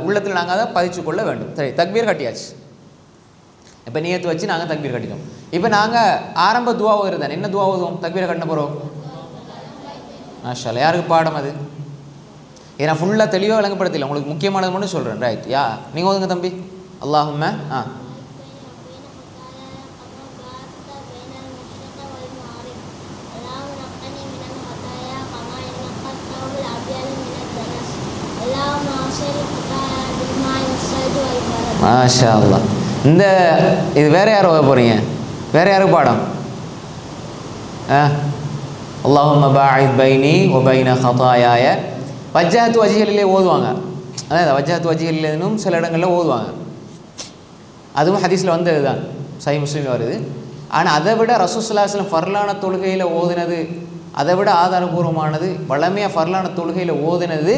உள்ளத்தில் நாங்கள் அதை பதிச்சு கொள்ள வேண்டும். சரி, தக்பீர் கட்டியாச்சு. இப்போ நியத்து வச்சு நாங்கள் தக்பீர் கட்டிட்டோம். இப்போ நாங்கள் ஆரம்ப துவா ஓதுறதான். என்ன துவா ஓதுவோம் தக்பீரை கட்டின போகிறோம்? மாஷா அல்லாஹ். யாருக்கு பாடம் அது? ஏன்னா ஃபுல்லாக தெளிவாக விளங்கப்படுத்தல, உங்களுக்கு முக்கியமானது மட்டும் சொல்கிறேன். ரைட். நீங்கள் ஓதுங்க தம்பி. அல்லாஹும்ம மாஷா அல்லாஹ். இந்த இது வேற யார் ஓத போகிறீங்க? வேற யாருக்கு பாடம்? அல்லாஹும்ம பாஇத் பைனி வ பைன ஹதாயாய. வஜ்ஜஹத்து வஜ்ஹிலே ஓதுவாங்க. அதாவது வஜ்ஜஹத்து வஜ்ஹிலும் சில இடங்களில் ஓதுவாங்க. அதுவும் ஹதீஸில் வந்தது தான், சஹீஹ் முஸ்லிமில் வருது. ஆனால் அதை விட ரசூலுல்லாஹி ஸல்லல்லாஹு அலைஹி வஸல்லம் ஃபர்லான தொழுகையில் ஓதுனது, அதை விட ஆதாரபூர்வமானது, வளமையாக ஃபர்லான தொழுகையில் ஓதுனது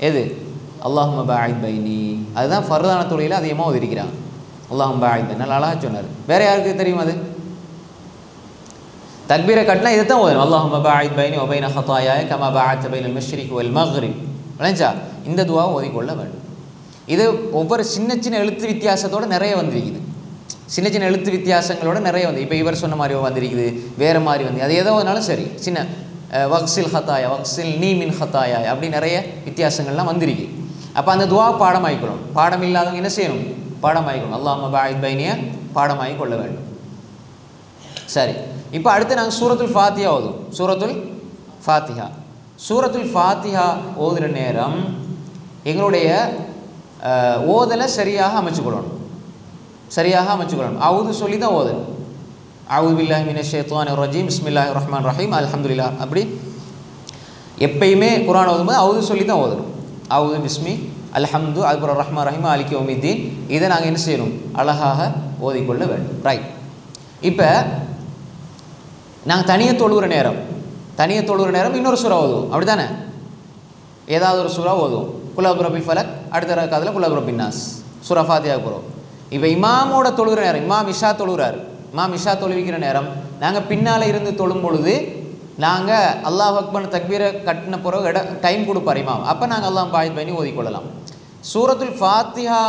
எது? அல்லாஹும்ம பாஇத் பைனி. அதுதான் ஃபர்லான தொழுகையில் அதிகமாக ஓதிருக்கிறாங்க. அல்லாஹும்ம பாஇத் பைனி. நல்லா அழகாக சொன்னார். வேறு யாருக்கு தெரியும் அது? தக்பீரை கட்டினா இதை தான் ஓதணும். அல்லாஹும்ம பாஇத் பைனி வ பைன ஹதாயாய கமா பஅத்த பைனல் மஷ்ரிக் வல் மக்ரிப். விளஞ்சா? இந்த துவாவை ஓதிக்கொள்ள வேண்டும். இது ஒவ்வொரு சின்ன சின்ன எழுத்து வித்தியாசத்தோடு நிறைய வந்திருக்குது. சின்ன சின்ன எழுத்து வித்தியாசங்களோட நிறைய வந்து, இப்போ இவர் சொன்ன மாதிரி வந்திருக்குது, வேறு மாதிரி வந்து, அது ஏதோ ஒன்றாலும் சரி, சின்ன வக்ஸில் ஹத்தாயா, வக்ஸில் நீ மின் ஹத்தாயா, அப்படி நிறைய வித்தியாசங்கள்லாம் வந்திருக்கு. அப்போ அந்த துவா பாடம் ஆகிக்கணும். பாடம் இல்லாதவங்க என்ன செய்யணும்? பாடம் ஆகிக்கணும். அல்லாஹும்ம பாஇத் பைனியை பாடம் ஆகி கொள்ள வேண்டும். சரி, இப்போ அடுத்து நாங்கள் சூரத்துல் ஃபாத்திஹா ஓதும். சூரத்துல் ஃபாத்திஹா சூரத்துல் ஃபாத்திஹா ஓதுகிற நேரம் எங்களுடைய ஓதலை சரியாக அமைச்சுக்கொள்ளணும். அவுது சொல்லி தான் ஓதணும். அவுது பில்லாஹி மினஷ் ஷைத்தானிர் ரஜீம் பிஸ்மில்லாஹிர் ரஹ்மானிர் ரஹீம் அல்ஹம்துலில்லாஹ். அப்படி எப்பயுமே குர்ஆன் ஓதும்போது அவுது சொல்லி தான் ஓதணும். அவுது பிஸ்மி அல்ஹம்து அக்பர் ரஹ்மான் ரஹீம் மாலிகி யௌமித்தீன். இதை நாங்கள் என்ன செய்யணும்? அழகாக ஓதிக்கொள்ள வேண்டும். ரைட். இப்போ நாங்கள் தனியாக தொழுகிற நேரம் இன்னொரு சூறா ஓதுவோம். அப்படி தானே? ஏதாவது ஒரு சூறா ஓதுவோம். குல் அஊது பிரபில் ஃபலக், அடுத்த ரக்காத்தில் குல் அஊது பிரபின் நாஸ், சூரா ஃபாத்திஹா போகிறோம். இப்போ இமாமோட தொழுகிற நேரம், இமாம் இஷா தொழுவிக்கிற நேரம் நாங்கள் பின்னால் இருந்து தொழும் பொழுது நாங்கள் அல்லாஹ் அக்பர் தக்பீரை கட்டின பிறகு டைம் கொடுப்பார் இமாம். அப்போ நாங்கள் அல்லாஹ் பாய் பண்ணி ஓதிக்கொள்ளலாம். சூரத்துல் ஃபாத்திஹா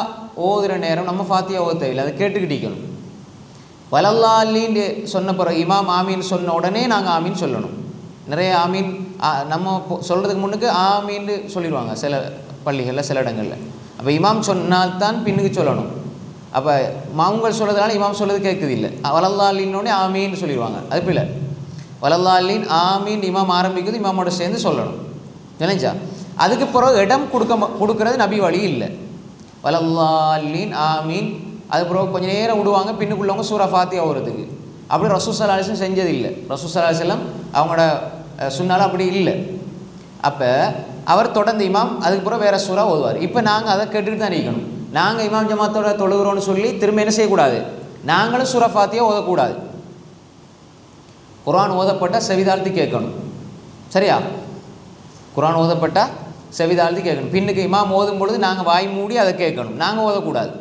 ஓதுகிற நேரம் நம்ம ஃபாத்திஹா ஓத தேவையில்லை, அதை கேட்டுக்கிட்டிக்கணும். வலல்லாலின்னு சொன்ன பிறகு இமாம் ஆமீன் சொன்ன உடனே நாங்கள் ஆமீன் சொல்லணும். நிறைய ஆமீன் நம்ம சொல்கிறதுக்கு முன்னுக்கு ஆமீன்னு சொல்லிடுவாங்க சில பள்ளிகளில், சில இடங்களில். அப்போ இமாம் சொன்னால்தான் பின்னுக்கு சொல்லணும். அப்போ மாவுங்கள் சொல்கிறதுனால இமாம் சொல்கிறது கேட்குது இல்லை. வலல்லாலின்னோடனே ஆமீன்னு சொல்லிடுவாங்க. அது பிள்ளை. வலல்லாலின் ஆமீன் இமாம் ஆரம்பிக்குது, இமாமோட சேர்ந்து சொல்லணும். நினைச்சா அதுக்கு பிறகு இடம் கொடுக்கறது நபி வழி இல்லை. வலல்லாலின் ஆமீன், அது பிறகு கொஞ்சம் நேரம் விடுவாங்க, பின்னுக்குள்ளவங்க சூரா ஃபாத்திஹா ஓதுறதுக்கு. அப்படி ரசூல் ஸல்லல்லாஹு அலைஹி வஸல்லம் செஞ்சது இல்லை. ரசூல் ஸல்லல்லாஹு அலைஹி வஸல்லம் அவங்களோட சுன்னால அப்படி இல்லை. அப்போ அவர் தொடர்ந்து இமாம் அதுக்கு பிறகு வேறு சூறா ஓதுவார். இப்போ நாங்கள் அதை கேட்டுக்கிட்டு தான் இருக்கணும். நாங்கள் இமாம் ஜமாத்தோட தொழுகிறோன்னு சொல்லி திரும்ப என்ன செய்யக்கூடாது? நாங்களும் சூரா ஃபாத்திஹா ஓதக்கூடாது. குர்ஆன் ஓதப்பட்டால் செவிதாழ்த்தி கேட்கணும். சரியா? குர்ஆன் ஓதப்பட்டால் செவிதாழ்த்தி கேட்கணும். பின்னுக்கு இமாம் ஓதும் பொழுது நாங்கள் வாய் மூடி அதை கேட்கணும், நாங்கள் ஓதக்கூடாது.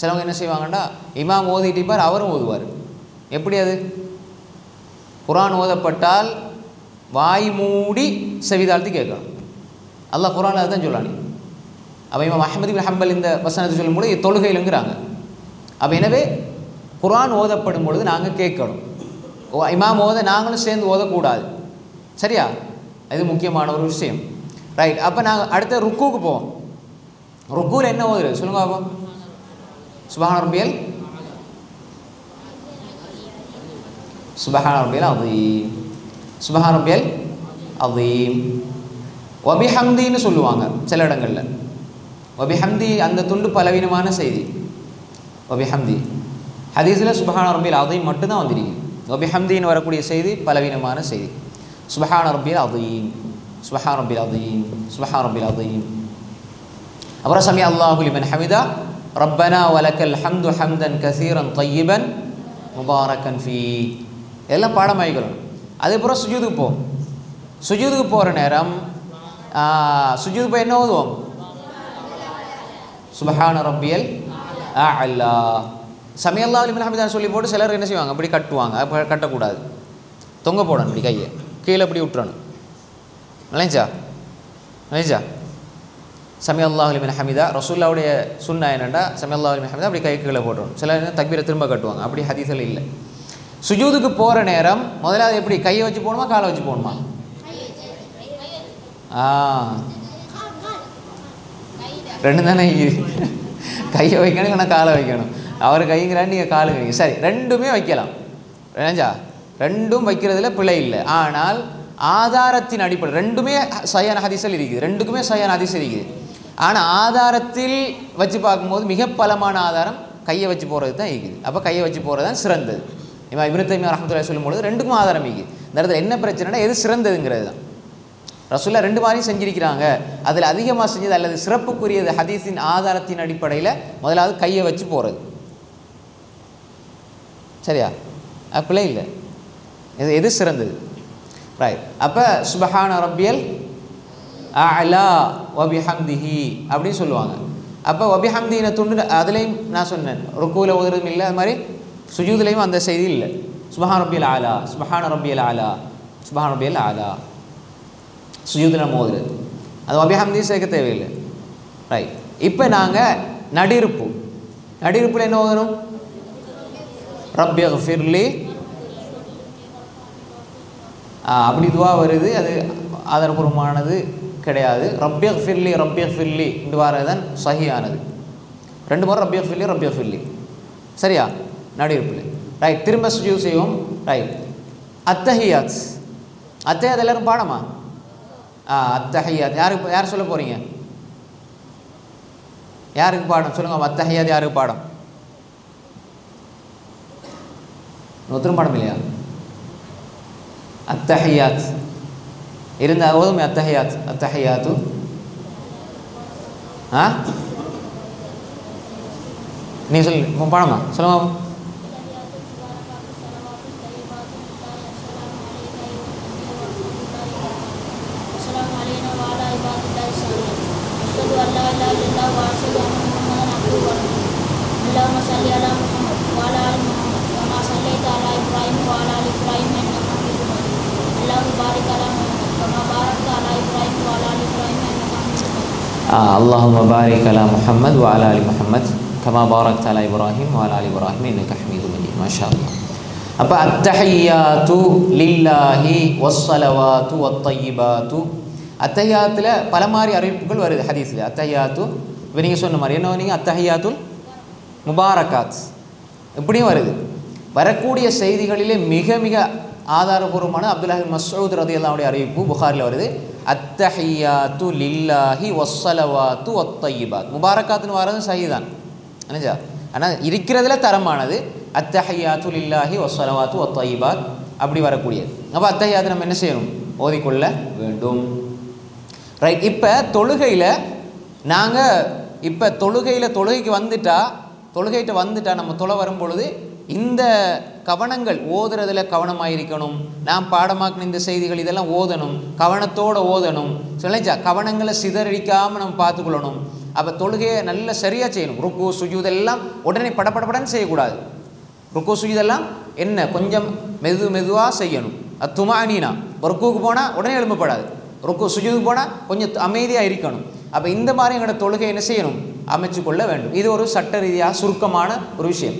சிலவங்க என்ன செய்வாங்கண்டா, இமாம் ஓதிட்டிப்பார், அவரும் ஓதுவார். எப்படி அது? குர்ஆன் ஓதப்பட்டால் வாய் மூடி செவிதாழ்த்தி கேட்கணும். அல்லாஹ் குர்ஆனில் அதை தான் சொல்லானே. அப்போ இமாம் அஹ்மது இப்னு ஹம்பல் இந்த வசனத்தை சொல்லும்போது தொழுகையிலுங்கிறாங்க. அப்போ எனவே குர்ஆன் ஓதப்படும் பொழுது நாங்கள் கேட்கணும். இமாம் ஓத நாங்களும் சேர்ந்து ஓதக்கூடாது. சரியா? இது முக்கியமான ஒரு விஷயம். ரைட். அப்போ நாங்கள் அடுத்த ருக்குவுக்கு போவோம். ருக்குவில் என்ன ஓதுறது சொல்லுங்க பாப்போம். சுப்ஹான ரப்பியல் அதீம், சுப்ஹான ரப்பியல் அதீம். வபிஹம்தின்னு சொல்லுவாங்க சில இடங்களில். வபிஹம்தி அந்த துண்டு பலவீனமான செய்தி. வபிஹம்தி ஹதீஸில் சுப்ஹான ரப்பியல் அதீம் மட்டும்தான் வந்திருக்கு. வபிஹம்தின்னு வரக்கூடிய செய்தி பலவீனமான செய்தி. சுப்ஹான ரப்பியல் அதீம், சுப்ஹான ரப்பியல் அதீம், சுப்ஹான ரப்பியல் அதீம். அப்புறம் சமி அல்லாஹு லிமன் ஹமிதா ரப்பனா வலக்கல் ஹம்து ஹம்தன் கஸீரன் தய்யிபன் முபாரக்கன் ஃபீ. இதெல்லாம் பாடமாகிக்கணும். அதுக்கப்புறம் சுஜூதுக்கு போவோம். சுஜூதுக்கு போகிற நேரம் சுஜூது போய் என்ன ஓதுவோம்? சுப்ஹான ரப்பியல் அலா. சமி அல்லாஹு லிமன் ஹமிதான்னு சொல்லி போட்டு சிலர் என்ன செய்வாங்க, அப்படி கட்டுவாங்க. அப்போ கட்டக்கூடாது, தொங்க போடணும். இப்படி கையை கீழே அப்படி விட்டுறணும். நினைச்சா சமி அல்லாஹு லிமன் ஹமிதா ரசூலுல்லாஹ்வுடைய சுன்னா என்னென்னா சமி அல்லாஹு லிமன் ஹமிதா அப்படி கை கீழே போட்டுறணும். சிலர் தக்பீரை திரும்ப கட்டுவாங்க. அப்படி ஹதீஸில் இல்லை. சுஜூதுக்கு போகிற நேரம் முதலாவது எப்படி கையை வச்சு போகணுமா காலை வச்சு போகணுமா? ரெண்டு தானே. கையை வைக்கணும் இல்லைன்னா காலை வைக்கணும். அவர் கைங்கிறான்னு நீங்கள் காலு வைங்க. சரி, ரெண்டுமே வைக்கலாம். நினைஞ்சா ரெண்டும் வைக்கிறதுல பிழை இல்லை. ஆனால் ஆதாரத்தின் அடிப்படை ரெண்டுமே சஹீஹ் ஹதீஸில் இருக்குது. ரெண்டுக்குமே சஹீஹ் ஹதீஸ் இருக்குது. ஆனால் ஆதாரத்தில் வச்சு பார்க்கும்போது மிக பலமான ஆதாரம் கையை வச்சு போகிறது தான் இருக்குது. அப்போ கையை வச்சு போகிறது தான் சிறந்தது. இமாம் இப்னு தய்மிய்யா ரஹ்மத்துல்லாஹி சொல்லும்போது ரெண்டுக்கும் ஆதாரம் இருக்குது. இந்த இடத்துல என்ன பிரச்சனைனா எது சிறந்ததுங்கிறது தான். ரசூலுல்லாஹ் ரெண்டு மாதிரியும் செஞ்சிருக்கிறாங்க. அதில் அதிகமாக செஞ்சது அல்லது சிறப்புக்குரியது ஹதீஸின் ஆதாரத்தின் அடிப்படையில் முதலாவது கையை வச்சு போகிறது. சரியா? பிழை இல்லை. எது சிறந்தது? ரைட். அப்போ சுப்ஹான ரப்பியல் அலா வபிஹம்திஹி அப்படின்னு சொல்லுவாங்க. அப்போ வபிஹம்தின துண்டு அதுலேயும் நான் சொன்னேன் ருக்குவில் ஓதுறதும் இல்லை, அது மாதிரி சுஜூதுலேயும் அந்த செய்தி இல்லை. சுப்ஹான ரப்பியல் அலா, சுப்ஹான ரப்பியல் அலா, சுப்ஹான ரப்பியல் அலா சுஜூதில் நம்ம ஓதுறது. அது வபிஹம்தி சேர்க்க தேவையில்லை. ரைட். இப்போ நாங்கள் நடிருப்பில் என்ன ஓதணும்? ரப்பியக்ஃபிர்லி. அப்படி துவா வருது, அது ஆதாரபூர்வமானது கிடையாது. ரப்பியக்ஃபிர்லி என்று வரது தான் சஹீஹானது. ரெண்டு முறை ரப்பியக்ஃபிர்லி. சரியா? நடிருப்பில். ரைட். திரும்ப சுஜூத் செய்வோம். ரைட். அத்தஹியாத் எல்லாரும் பாடமா? அத்தஹியாத் யார் சொல்ல போகிறீங்க? யாருக்கு பாடம் சொல்லுங்கள். அத்தஹியாத் யாருக்கு பாடம்? ஒருத்தரும் பாடம் இல்லையா? அத்தஹியாத் இருந்தா ஓதுமே. அத்தஹியாத்து நீ சொல்லு பாடமா சொல்லுங்க. اللهم بارك على محمد وعلى آل محمد كما باركت على إبراهيم وعلى آل إبراهيم إنك حميد مجيد. ما شاء الله. அப்போ அத்தஹியாத்து லில்லாஹி வஸ்ஸலவாத்து வத்தய்யிபாத்து. அத்தஹியாத்தில் பல மாதிரி அறிவிப்புகள் வருது ஹதீஸில். அத்தஹியாத்து இப்போ நீங்கள் சொன்ன மாதிரி என்ன நீங்கள் அத்தஹியாத்துல் முபாரகாத் இப்படியும் வருது. வரக்கூடிய செய்திகளிலே மிக மிக ஆதாரபூர்வமான அப்துல்லாஹ் பின் மஸ்ஊத் ரலியல்லாஹு அறிவிப்பு புகாரில் வருது. அத்தஹியாத்து லில்லாஹி வஸ்ஸலவாத்து வத்தய்யிபாத். முபாரகாத்துன்னு வரது சஹீதான் என்னஞ்சா, ஆனால் இருக்கிறதுல தரமானது அத்தஹியாத்து லில்லாஹி வஸ்ஸலவாத்து வத்தய்யிபாத் அப்படி வரக்கூடியது. அப்போ அத்தஹியாத்து நம்ம என்ன செய்யணும்? ஓதிக்கொள்ள வேண்டும். ரைட். இப்போ தொழுகையில் நாங்கள் தொழுகைக்கு வந்துட்டா நம்ம தொலை வரும் பொழுது இந்த கவனங்கள் ஓதுறதுல கவனமாக இருக்கணும். நாம் பாடமாக்கின இந்த செய்திகள் இதெல்லாம் ஓதணும், கவனத்தோடு ஓதணும். சொல்லிச்சா கவனங்களை சிதறடிக்காமல் நம்ம பார்த்துக்கொள்ளணும். அப்போ தொழுகையை நல்ல சரியாக செய்யணும். ருக்கு சுஜூதெல்லாம் உடனே படப்படப்படன்னு செய்யக்கூடாது. ருக்கு சுஜூதெல்லாம் என்ன கொஞ்சம் மெதுவாக செய்யணும். துமானீனா ருக்குக்கு போனால் உடனே எழும்பப்படாது. ருக்கு சுஜூதுக்கு போனால் கொஞ்சம் அமைதியாக இருக்கணும். அப்போ இந்த மாதிரி எங்களோட தொழுகை என்ன செய்யணும்? அமைச்சு கொள்ள வேண்டும். இது ஒரு சட்ட ரீதியாக சுருக்கமான ஒரு விஷயம்.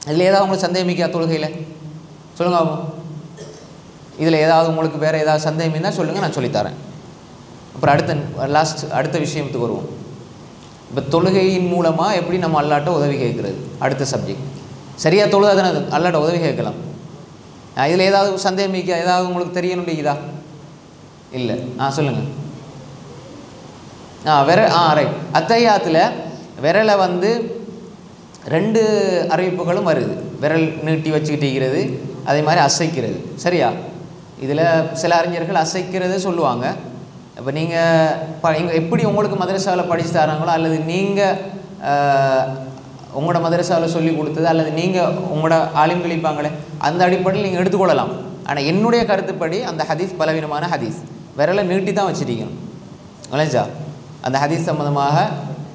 இதில் ஏதாவது உங்களுக்கு சந்தேகமிக்கா தொழுகையில் சொல்லுங்க. இதில் ஏதாவது உங்களுக்கு வேறு ஏதாவது சந்தேகம் இருந்தால் சொல்லுங்கள், நான் சொல்லித்தரேன். அப்புறம் அடுத்த விஷயத்துக்கு வருவோம். இப்போ தொழுகையின் மூலமாக எப்படி நம்ம அல்லாட்ட உதவி கேட்குறது அடுத்த சப்ஜெக்ட். சரியாக தொழுதா தானே அல்லாட்ட உதவி கேட்கலாம். இதில் ஏதாவது சந்தேகமிக்கா ஏதாவது உங்களுக்கு தெரியணும்டா? இல்லை. சொல்லுங்கள். ரைட். அத்தஹியாத்தில் விரலை ரெண்டு அறிவிப்புகளும் வருது. விரல் நீட்டி வச்சுக்கிட்டிருக்கிறது, அதே மாதிரி அசைக்கிறது. சரியா? இதில் சில அறிஞர்கள் அசைக்கிறது சொல்லுவாங்க. இப்போ நீங்கள் எப்படி உங்களுக்கு மதரசாவில் படித்து தராங்களோ அல்லது நீங்கள் உங்களோட மதரசாவில் சொல்லி கொடுத்தது அல்லது நீங்கள் உங்களோட ஆலிம் கழிப்பாங்களே அந்த அடிப்படையில் நீங்கள் எடுத்துக்கொள்ளலாம். ஆனால் என்னுடைய கருத்துப்படி அந்த ஹதீஸ் பலவீனமான ஹதீஸ். விரலை நீட்டி தான் வச்சுருக்கணும். விளைஞ்சா அந்த ஹதீஸ் சம்மந்தமாக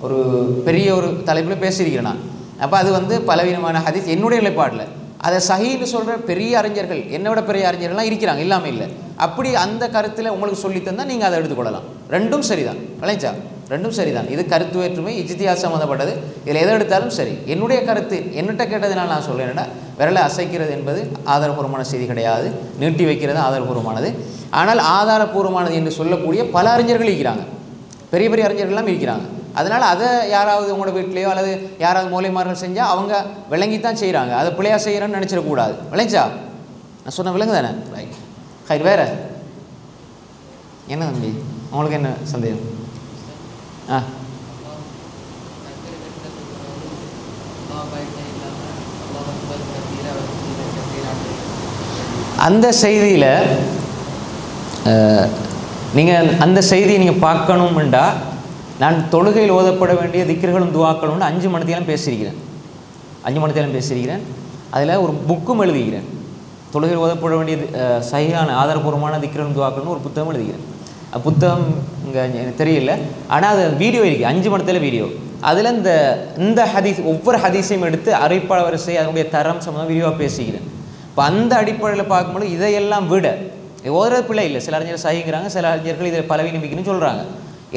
ஒரு பெரிய ஒரு தலைப்பில் பேசியிருக்கிறேன் நான். அப்போ அது பலவீனமான ஹதீஸ் என்னுடைய நிலைப்பாடில். அதை சஹீன்னு சொல்கிற பெரிய அறிஞர்கள், என்னோட பெரிய அறிஞர்கள்லாம் இருக்கிறாங்க, இல்லாமல் இல்லை. அப்படி அந்த கருத்தில் உங்களுக்கு சொல்லித்தந்தால் நீங்கள் அதை எடுத்துக்கொள்ளலாம். ரெண்டும் சரிதான். விளைஞ்சா ரெண்டும் சரிதான். இது கருத்து வேற்றுமை இஜ்திஹாத் சம்மந்தப்பட்டது. இதில் எதை எடுத்தாலும் சரி. என்னுடைய கருத்து என்னட்ட கேட்டதுனால நான் சொல்கிறேன்டா, விரலை அசைக்கிறது என்பது ஆதாரபூர்வமான செய்தி கிடையாது. நீட்டி வைக்கிறது ஆதாரபூர்வமானது. ஆனால் ஆதாரபூர்வமானது என்று சொல்லக்கூடிய பல அறிஞர்கள் இருக்கிறாங்க, பெரிய பெரிய அறிஞர்கள்லாம் இருக்கிறாங்க. அதனால் அதை யாராவது உங்களோட வீட்லேயோ அல்லது யாராவது மூலைமார்கள் செஞ்சால் அவங்க விளங்கித்தான் செய்கிறாங்க. அதை பிள்ளையாக செய்கிறேன்னு நினச்சிடக்கூடாது. விளைஞ்சா நான் சொன்ன விலங்கு தானே? ரைட். ஹை வேறு என்ன தம்பி உங்களுக்கு என்ன சந்தேகம்? அந்த செய்தியில் நீங்கள் அந்த செய்தியை நீங்கள் பார்க்கணும்ண்டா நான் தொழுகையில் ஓதப்பட வேண்டிய திக்ர்களும் துவாக்களும் 5 மணித்தேலம் பேசியிருக்கிறேன். அதில் ஒரு புக்கும் எழுதுகிறேன். தொழுகையில் ஓதப்பட வேண்டிய சரியான ஆதாரபூர்வமான திக்ர்களும் துவாக்கள்னு ஒரு புத்தகம் எழுதுகிறேன். புத்தகம் இங்கே எனக்கு தெரியல, ஆனால் அது வீடியோ இருக்குது, 5 மணித்தேல வீடியோ. அதில் இந்த ஹதீஸ் ஒவ்வொரு ஹதீஸையும் எடுத்து அறிவிப்பாளர் வரிசை அதனுடைய தரம் சம்மந்தமாக விரிவாக பேசிக்கிறேன். இப்போ அந்த அடிப்படையில் பார்க்கும்போது இதையெல்லாம் விட ஓதுறது பிள்ளை இல்லை. சில அறிஞர்கள் சகிங்கிறாங்க, சில அறிஞர்கள் இதில் பலவீனமிக்கணும்னு சொல்கிறாங்க.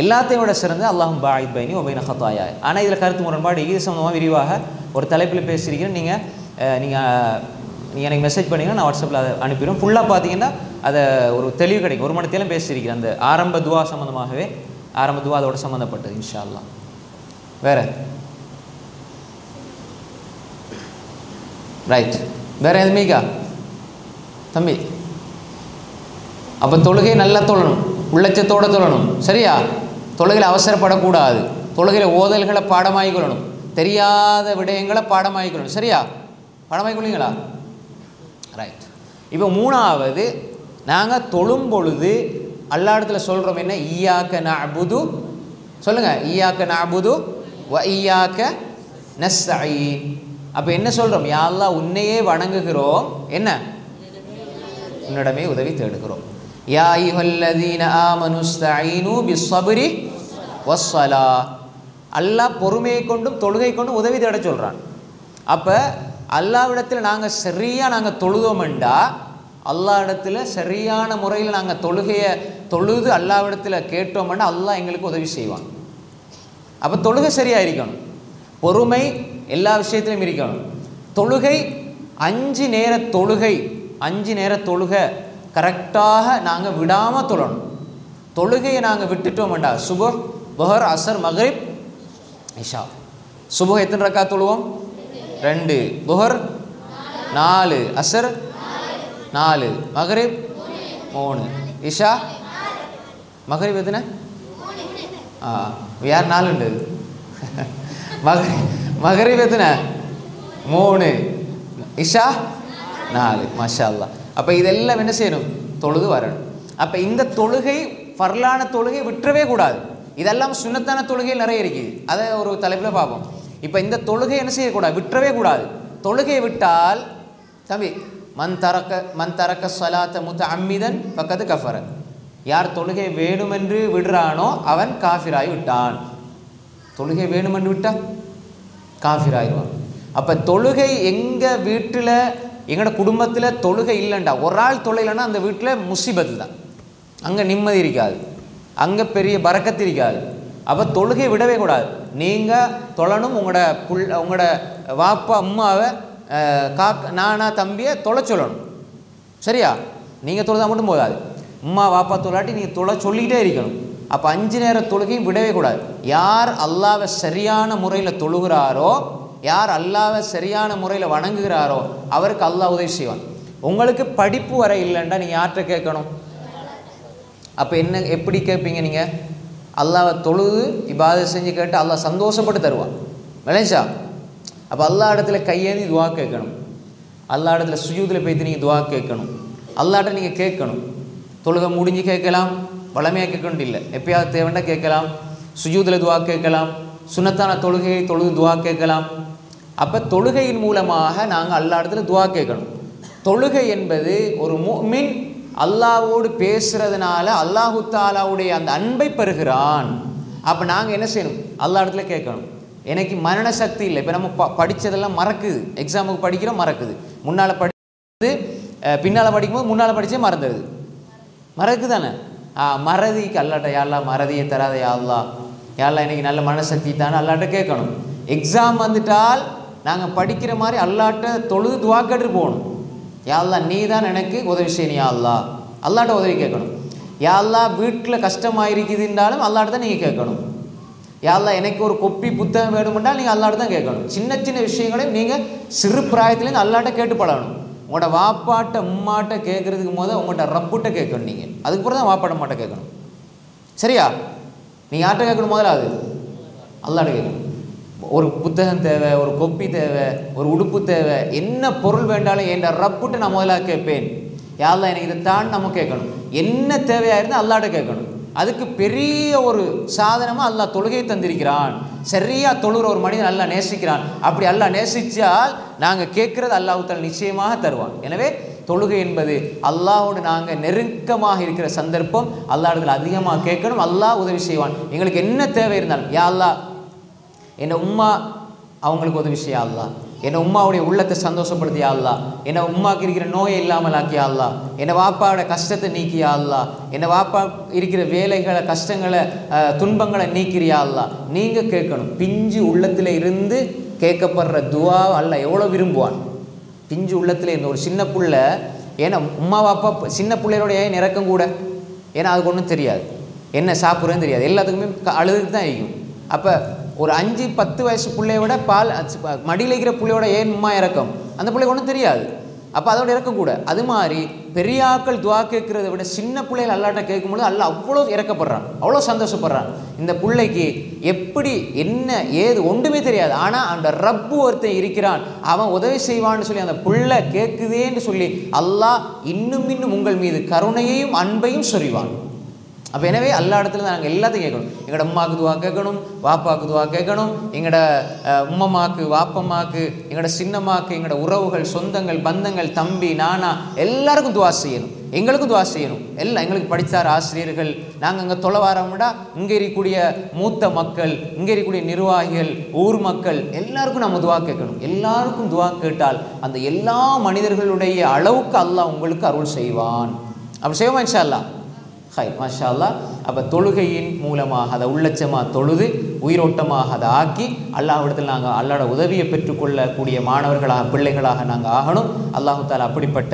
எல்லாத்தையும் விட சிறந்த அல்லாஹும் பாயித் பைனி ஒபைன ஹத்தாயா. ஆனால் இதில் கருத்து முரண்பாடு இது சம்மந்தமாக விரிவாக ஒரு தலைப்பில் பேசியிருக்கிறேன். நீங்கள் எனக்கு மெசேஜ் பண்ணிங்கன்னா நான் வாட்ஸ்அப்பில் அதை அனுப்பிடுவேன். ஃபுல்லாக பார்த்தீங்கன்னா அதை ஒரு தெளிவு கிடைக்கும். 1 மணித்தேலம் பேசியிருக்கிறேன். அந்த ஆரம்ப துவா சம்மந்தமாகவே, ஆரம்ப துவா அதோட சம்மந்தப்பட்டது. இன்ஷா அல்லாஹ். வேறு ரைட். வேறு எதுமேக்கா தம்பி? அப்போ தொழுகை நல்லா தொழணும். உள்ளச்சத்தோடு தொழணும். சரியா? தொழுகையில் அவசரப்படக்கூடாது. தொழுகையில் ஓதல்களை பாடமாகிக்கொள்ளணும். தெரியாத விடயங்களை பாடமாகிக்கொள்ளணும். சரியா? பாடமாகிக்கொள்ளுங்களா? ரைட். இப்போ மூணாவது, நாங்கள் தொழும் பொழுது அல்லா இடத்துல சொல்கிறோம் என்ன? ஈயாக்க நஅபுது, சொல்லுங்கள், ஈயாக்க நஅபுது வ ஈயாக்க நஸ்தஈன். அப்போ என்ன சொல்கிறோம்? யா அல்லாஹ் உன்னையே வணங்குகிறோம், என்ன, உன்னிடமே உதவி தேடுகிறோம். யா அய்யுஹல்லதீன ஆமனுஸ்தஈனு பிஸ்ஸப்ரி வஸ்ஸலா. அல்லாஹ் பொறுமையை கொண்டும் தொழுகை கொண்டும் உதவி தேட சொல்கிறான். அப்போ அல்லாஹ்விடத்தில் நாங்கள் சரியாக நாங்கள் தொழுதோம்ண்டா, அல்லாஹ்விடத்தில் சரியான முறையில் நாங்கள் தொழுது அல்லாஹ்விடத்தில் கேட்டோம்னா அல்லாஹ் எங்களுக்கு உதவி செய்வான். அப்போ தொழுகை சரியாக இருக்கணும், பொறுமை எல்லா விஷயத்திலும் இருக்கணும். தொழுகை 5 நேர தொழுகை, 5 நேர தொழுகை கரெக்டாக நாங்கள் விடாமல் தொழணும். தொழுகையை நாங்கள் விட்டுட்டோம்டா, சுபஹ், துஹர், அஸர், மக்ரிப், இஷா. சுபஹ் எத்தனை ரக்காத் தொழுவோம்? 2. துஹர் 4, அஸர் 4, மக்ரிப் 3, இஷா மக்ரிப் எத்தனை? யார் 4 உண்டு? மக்ரிப் எத்தனை? 3, இஷா 4. மாஷா அல்லாஹ். அப்போ இதெல்லாம் என்ன செய்யணும்? தொழுது வரணும். அப்போ இந்த தொழுகை ஃபர்லான தொழுகை விட்டுறவே கூடாது. இதெல்லாம் சுன்னத்தான தொழுகையில் நிறைய இருக்குது, அதை ஒரு தலைப்பில் பார்ப்போம். இப்போ இந்த தொழுகை என்ன செய்யக்கூடாது? விட்டுறவே கூடாது. தொழுகையை விட்டால் தம்பி, மன் தரக்க ஸலாத்த முத்தஅம்மிதன் ஃபக்கத் கஃபர. யார் தொழுகை வேணுமென்று விடுறானோ அவன் காஃபிராகி விட்டான். தொழுகை வேணுமென்று விட்டால் காஃபிராகிடுவான். அப்போ தொழுகை எங்கள் வீட்டில், எங்களோட குடும்பத்தில் தொழுகை இல்லைண்டா, ஒரு ஆள் தொழுகைலன்னா அந்த வீட்டில் முசீபத்து தான். அங்கே நிம்மதி இருக்காது, அங்கே பெரிய பரக்கத்து இருக்காது. அப்போ தொழுகை விடவே கூடாது. நீங்கள் தொழணும். உங்களோட வாப்பா அம்மாவை நானா தம்பியை தொலை சொல்லணும். சரியா? நீங்கள் தொழுதா மட்டும் போதாது, அம்மா வாப்பா தொழாட்டி நீங்கள் தொலை சொல்லிக்கிட்டே இருக்கணும். அப்போ 5 நேர தொழுகையும் விடவே கூடாது. யார் அல்லாஹ்வை சரியான முறையில் தொழுகிறாரோ, யார் அல்லாஹ்வை சரியான முறையில் வணங்குகிறாரோ அவருக்கு அல்லாஹ் உதவி செய்வான். உங்களுக்கு படிப்பு வர இல்லைண்டா நீங்கள் யார்கிட்ட கேட்கணும்? அப்போ என்ன, எப்படி கேட்பீங்க நீங்கள்? அல்லாஹ்வை தொழுது இபாதத் செஞ்சு கேட்டு அல்லாஹ் சந்தோஷப்பட்டு தருவான். விளைஞ்சா? அப்போ அல்லாஹ் இடத்துல கையேந்தி துவா கேட்கணும். அல்லாஹ் இடத்துல சுஜூதில் போய்த்து நீங்கள் துவா கேட்கணும். அல்லாஹ்ட்ட நீங்கள் கேட்கணும். தொழுகை முடிஞ்சு கேட்கலாம், வளமையாக கேட்கணும் இல்லை, எப்பயாவது தேவைண்டா கேட்கலாம். சுஜூதில் துவா கேட்கலாம், சுன்னத்தான தொழுகையை தொழுது துவா கேட்கலாம். அப்போ தொழுகையின் மூலமாக நாங்கள் அல்லாஹ் இடத்துல துவா கேட்கணும். தொழுகை என்பது ஒரு முஃமின் அல்லாஹ்வோடு பேசுகிறதுனால அல்லாஹு தாலாவுடைய அந்த அன்பை பெறுகிறான். அப்போ நாங்கள் என்ன செய்யணும்? அல்லாஹ் இடத்துல கேட்கணும். எனக்கு மரண சக்தி இல்லை, இப்போ நம்ம படித்ததெல்லாம் மறக்குது, எக்ஸாமுக்கு படிக்கிறோம் மறக்குது, முன்னால் படித்தது பின்னால் படிக்கும்போது முன்னால் படித்தே மறந்துடுது, மறக்கு தானே. மறதிக்கு அல்லாட்ட யாரெல்லாம் மறதியை தராத யாரெல்லாம் எனக்கு நல்ல மனசக்தி தானே அல்லாட்ட கேட்கணும். எக்ஸாம் வந்துட்டால் நாங்கள் படிக்கிற மாதிரி அல்லாட்ட தொழுது துவா கேட்டு போகணும். யாரெல்லாம் நீ தான் எனக்கு உதவி செய்யணும், அல்லாட்ட உதவி கேட்கணும். யாரெல்லாம் வீட்டில் கஷ்டமாக இருக்குதுன்றாலும் அல்லாட்ட தான் நீங்கள் கேட்கணும். யாரெல்லாம் எனக்கு ஒரு கொப்பி புத்தகம் வேணுமென்றால் நீங்கள் அல்லாட்ட தான் கேட்கணும். சின்ன சின்ன விஷயங்களையும் நீங்கள் சிறு பிராயத்துலேருந்து அல்லாட்ட கேட்டு பழகணும். உங்களோட வாப்பாட்ட உம்மாட்ட கேட்குறதுக்கு போது உங்கள்கிட்ட ரப்புட்ட கேட்கணும். நீங்கள் அதுக்கப்புறம் தான் வாப்பாட்ட மாட்ட கேட்கணும். சரியா? நீங்கள் யார்கிட்ட கேட்கணும்? முதல்ல அது அல்லாட்ட கேட்கணும். ஒரு புத்தகம் தேவை, ஒரு கொப்பி தேவை, ஒரு உடுப்பு தேவை, என்ன பொருள் வேண்டாலும் என் ரப்புட்ட நான் முதலாக கேட்பேன். யாரெல்லாம் எனக்கு இதை தான் நம்ம கேட்கணும். என்ன தேவையாக இருந்தால் அல்லாட்ட கேட்கணும். அதுக்கு பெரிய ஒரு சாதனமாக அல்லாஹ் தொழுகையை தந்திருக்கிறான். சரியாக தொழுகிற ஒரு மனிதன் அல்லாஹ் நேசிக்கிறான். அப்படி அல்லாஹ் நேசித்தால் நாங்கள் கேட்குறது அல்லாஹ் தஆலா நிச்சயமாக தருவான். எனவே தொழுகை என்பது அல்லாஹோடு நாங்கள் நெருக்கமாக இருக்கிற சந்தர்ப்பம். அல்லாஹ் இடத்துல அதிகமாக கேட்கணும். அல்லாஹ் உதவி செய்வான். எங்களுக்கு என்ன தேவை இருந்தாலும், யா அல்லாஹ் என்னை உம்மா அவங்களுக்கு உதவி செய்ய அல்லாஹ், என்னை உம்மாவுடைய உள்ளத்தை சந்தோஷப்படுத்தியா அல்லாஹ், என்னை உம்மாவுக்கு இருக்கிற நோயை இல்லாமல் ஆக்கியா அல்லாஹ், என்னை வாப்பாவோட கஷ்டத்தை நீக்கியா அல்லாஹ், என்னை வாப்பா இருக்கிற வேலைகளை கஷ்டங்களை துன்பங்களை நீக்கிறியா அல்லாஹ். நீங்கள் கேட்கணும். பிஞ்சு உள்ளத்தில் இருந்து கேட்கப்படுற துவா அல்லாஹ் எவ்வளோ விரும்புவான். பிஞ்சு உள்ளத்தில் இருந்து ஒரு சின்ன புள்ள, ஏன்னா உம்மா வாப்பா சின்ன பிள்ளையோட ஏன் இறக்கம் கூட, ஏன்னா அதுக்கு ஒன்றும் தெரியாது, என்ன சாப்பிட்றதுன்னு தெரியாது, எல்லாத்துக்குமே அழுதுக்கு தான் இருக்கும். அப்போ ஒரு 5-10 வயசு பிள்ளைய விட மடியில் இருக்கிற பிள்ளையோட ஏன் உம்மா இறக்கம், அந்த பிள்ளைக்கு ஒன்றும் தெரியாது. அப்போ அதோட இறக்கம் கூட. அது மாதிரி பெரியாக்கள் துவா கேட்குறத விட சின்ன பிள்ளைகள் அல்லாட்ட கேட்கும்போது அல்ல அவ்வளோ இறக்கப்படுறான், அவ்வளோ சந்தோஷப்படுறான். இந்த பிள்ளைக்கு எப்படி என்ன ஏது ஒன்றுமே தெரியாது, ஆனால் அந்த ரப்பு ஒருத்தன் இருக்கிறான், அவன் உதவி செய்வான்னு சொல்லி அந்த பிள்ளை கேட்குதேன்னு சொல்லி அல்லாஹ் இன்னும் இன்னும் உங்கள் மீது கருணையையும் அன்பையும் சொரிவான். அப்போ எனவே எல்லா இடத்துல நாங்கள் எல்லாத்தையும் கேட்கணும். எங்களோட அம்மாவுக்கு துவா கேட்கணும், வாப்பாவுக்கு துவா கேட்கணும், எங்களோட உம்மம்மாக்கு வாப்பம்மாக்கு, எங்களோட சின்னம்மாக்கு, எங்களோட உறவுகள் சொந்தங்கள் பந்தங்கள் தம்பி நானா எல்லாருக்கும் துவா செய்யணும், எங்களுக்கும் துவா செய்யணும். எல்லாம் எங்களுக்கு படித்தார் ஆசிரியர்கள், நாங்கள் அங்கே தொலை வாரோம்டா இங்கே இருக்கக்கூடிய மூத்த மக்கள், இங்கே இருக்கக்கூடிய நிர்வாகிகள், ஊர் மக்கள் எல்லாருக்கும் நம்ம துவா கேட்கணும். எல்லாருக்கும் துவா கேட்டால் அந்த எல்லா மனிதர்களுடைய அளவுக்கு அல்லாஹ் உங்களுக்கு அருள் செய்வான். அப்படி செய்வோமா இன்ஷா அல்லாஹ்? ஹை மாஷா அல்லாஹ். அப்போ தொழுகையின் மூலமாக அதை உள்ளச்சமாக தொழுது உயிரோட்டமாக அதை ஆக்கி அல்லாஹ்விடத்தில் நாங்கள் அல்லாஹ்வோட உதவியை பெற்றுக்கொள்ளக்கூடிய மாணவர்களாக பிள்ளைகளாக நாங்கள் ஆகணும். அல்லாஹு தாலா அப்படிப்பட்ட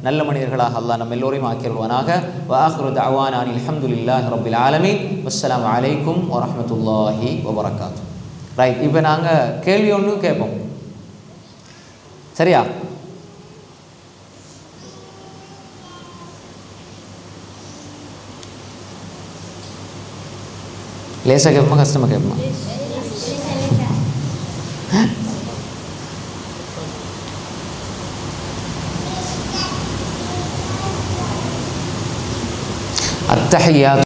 நல்ல மனிதர்களாக அல்லாஹ் நம்ம எல்லோரையும் ஆக்கிடுவானாக. வஆகிரு தஅவானா அல்ஹம்துலில்லாஹி ரப்பில் ஆலமீன். வஸ்ஸலாமு அலைக்கும் வரஹ்மத்துல்லாஹி வபரகாத்துஹு. ரைட், இப்போ நாங்கள் கேள்வி ஒன்று கேட்போம், சரியா? லேசாக கேட்போமா கஷ்டமாக கேட்போமா? அத்தஹியாத்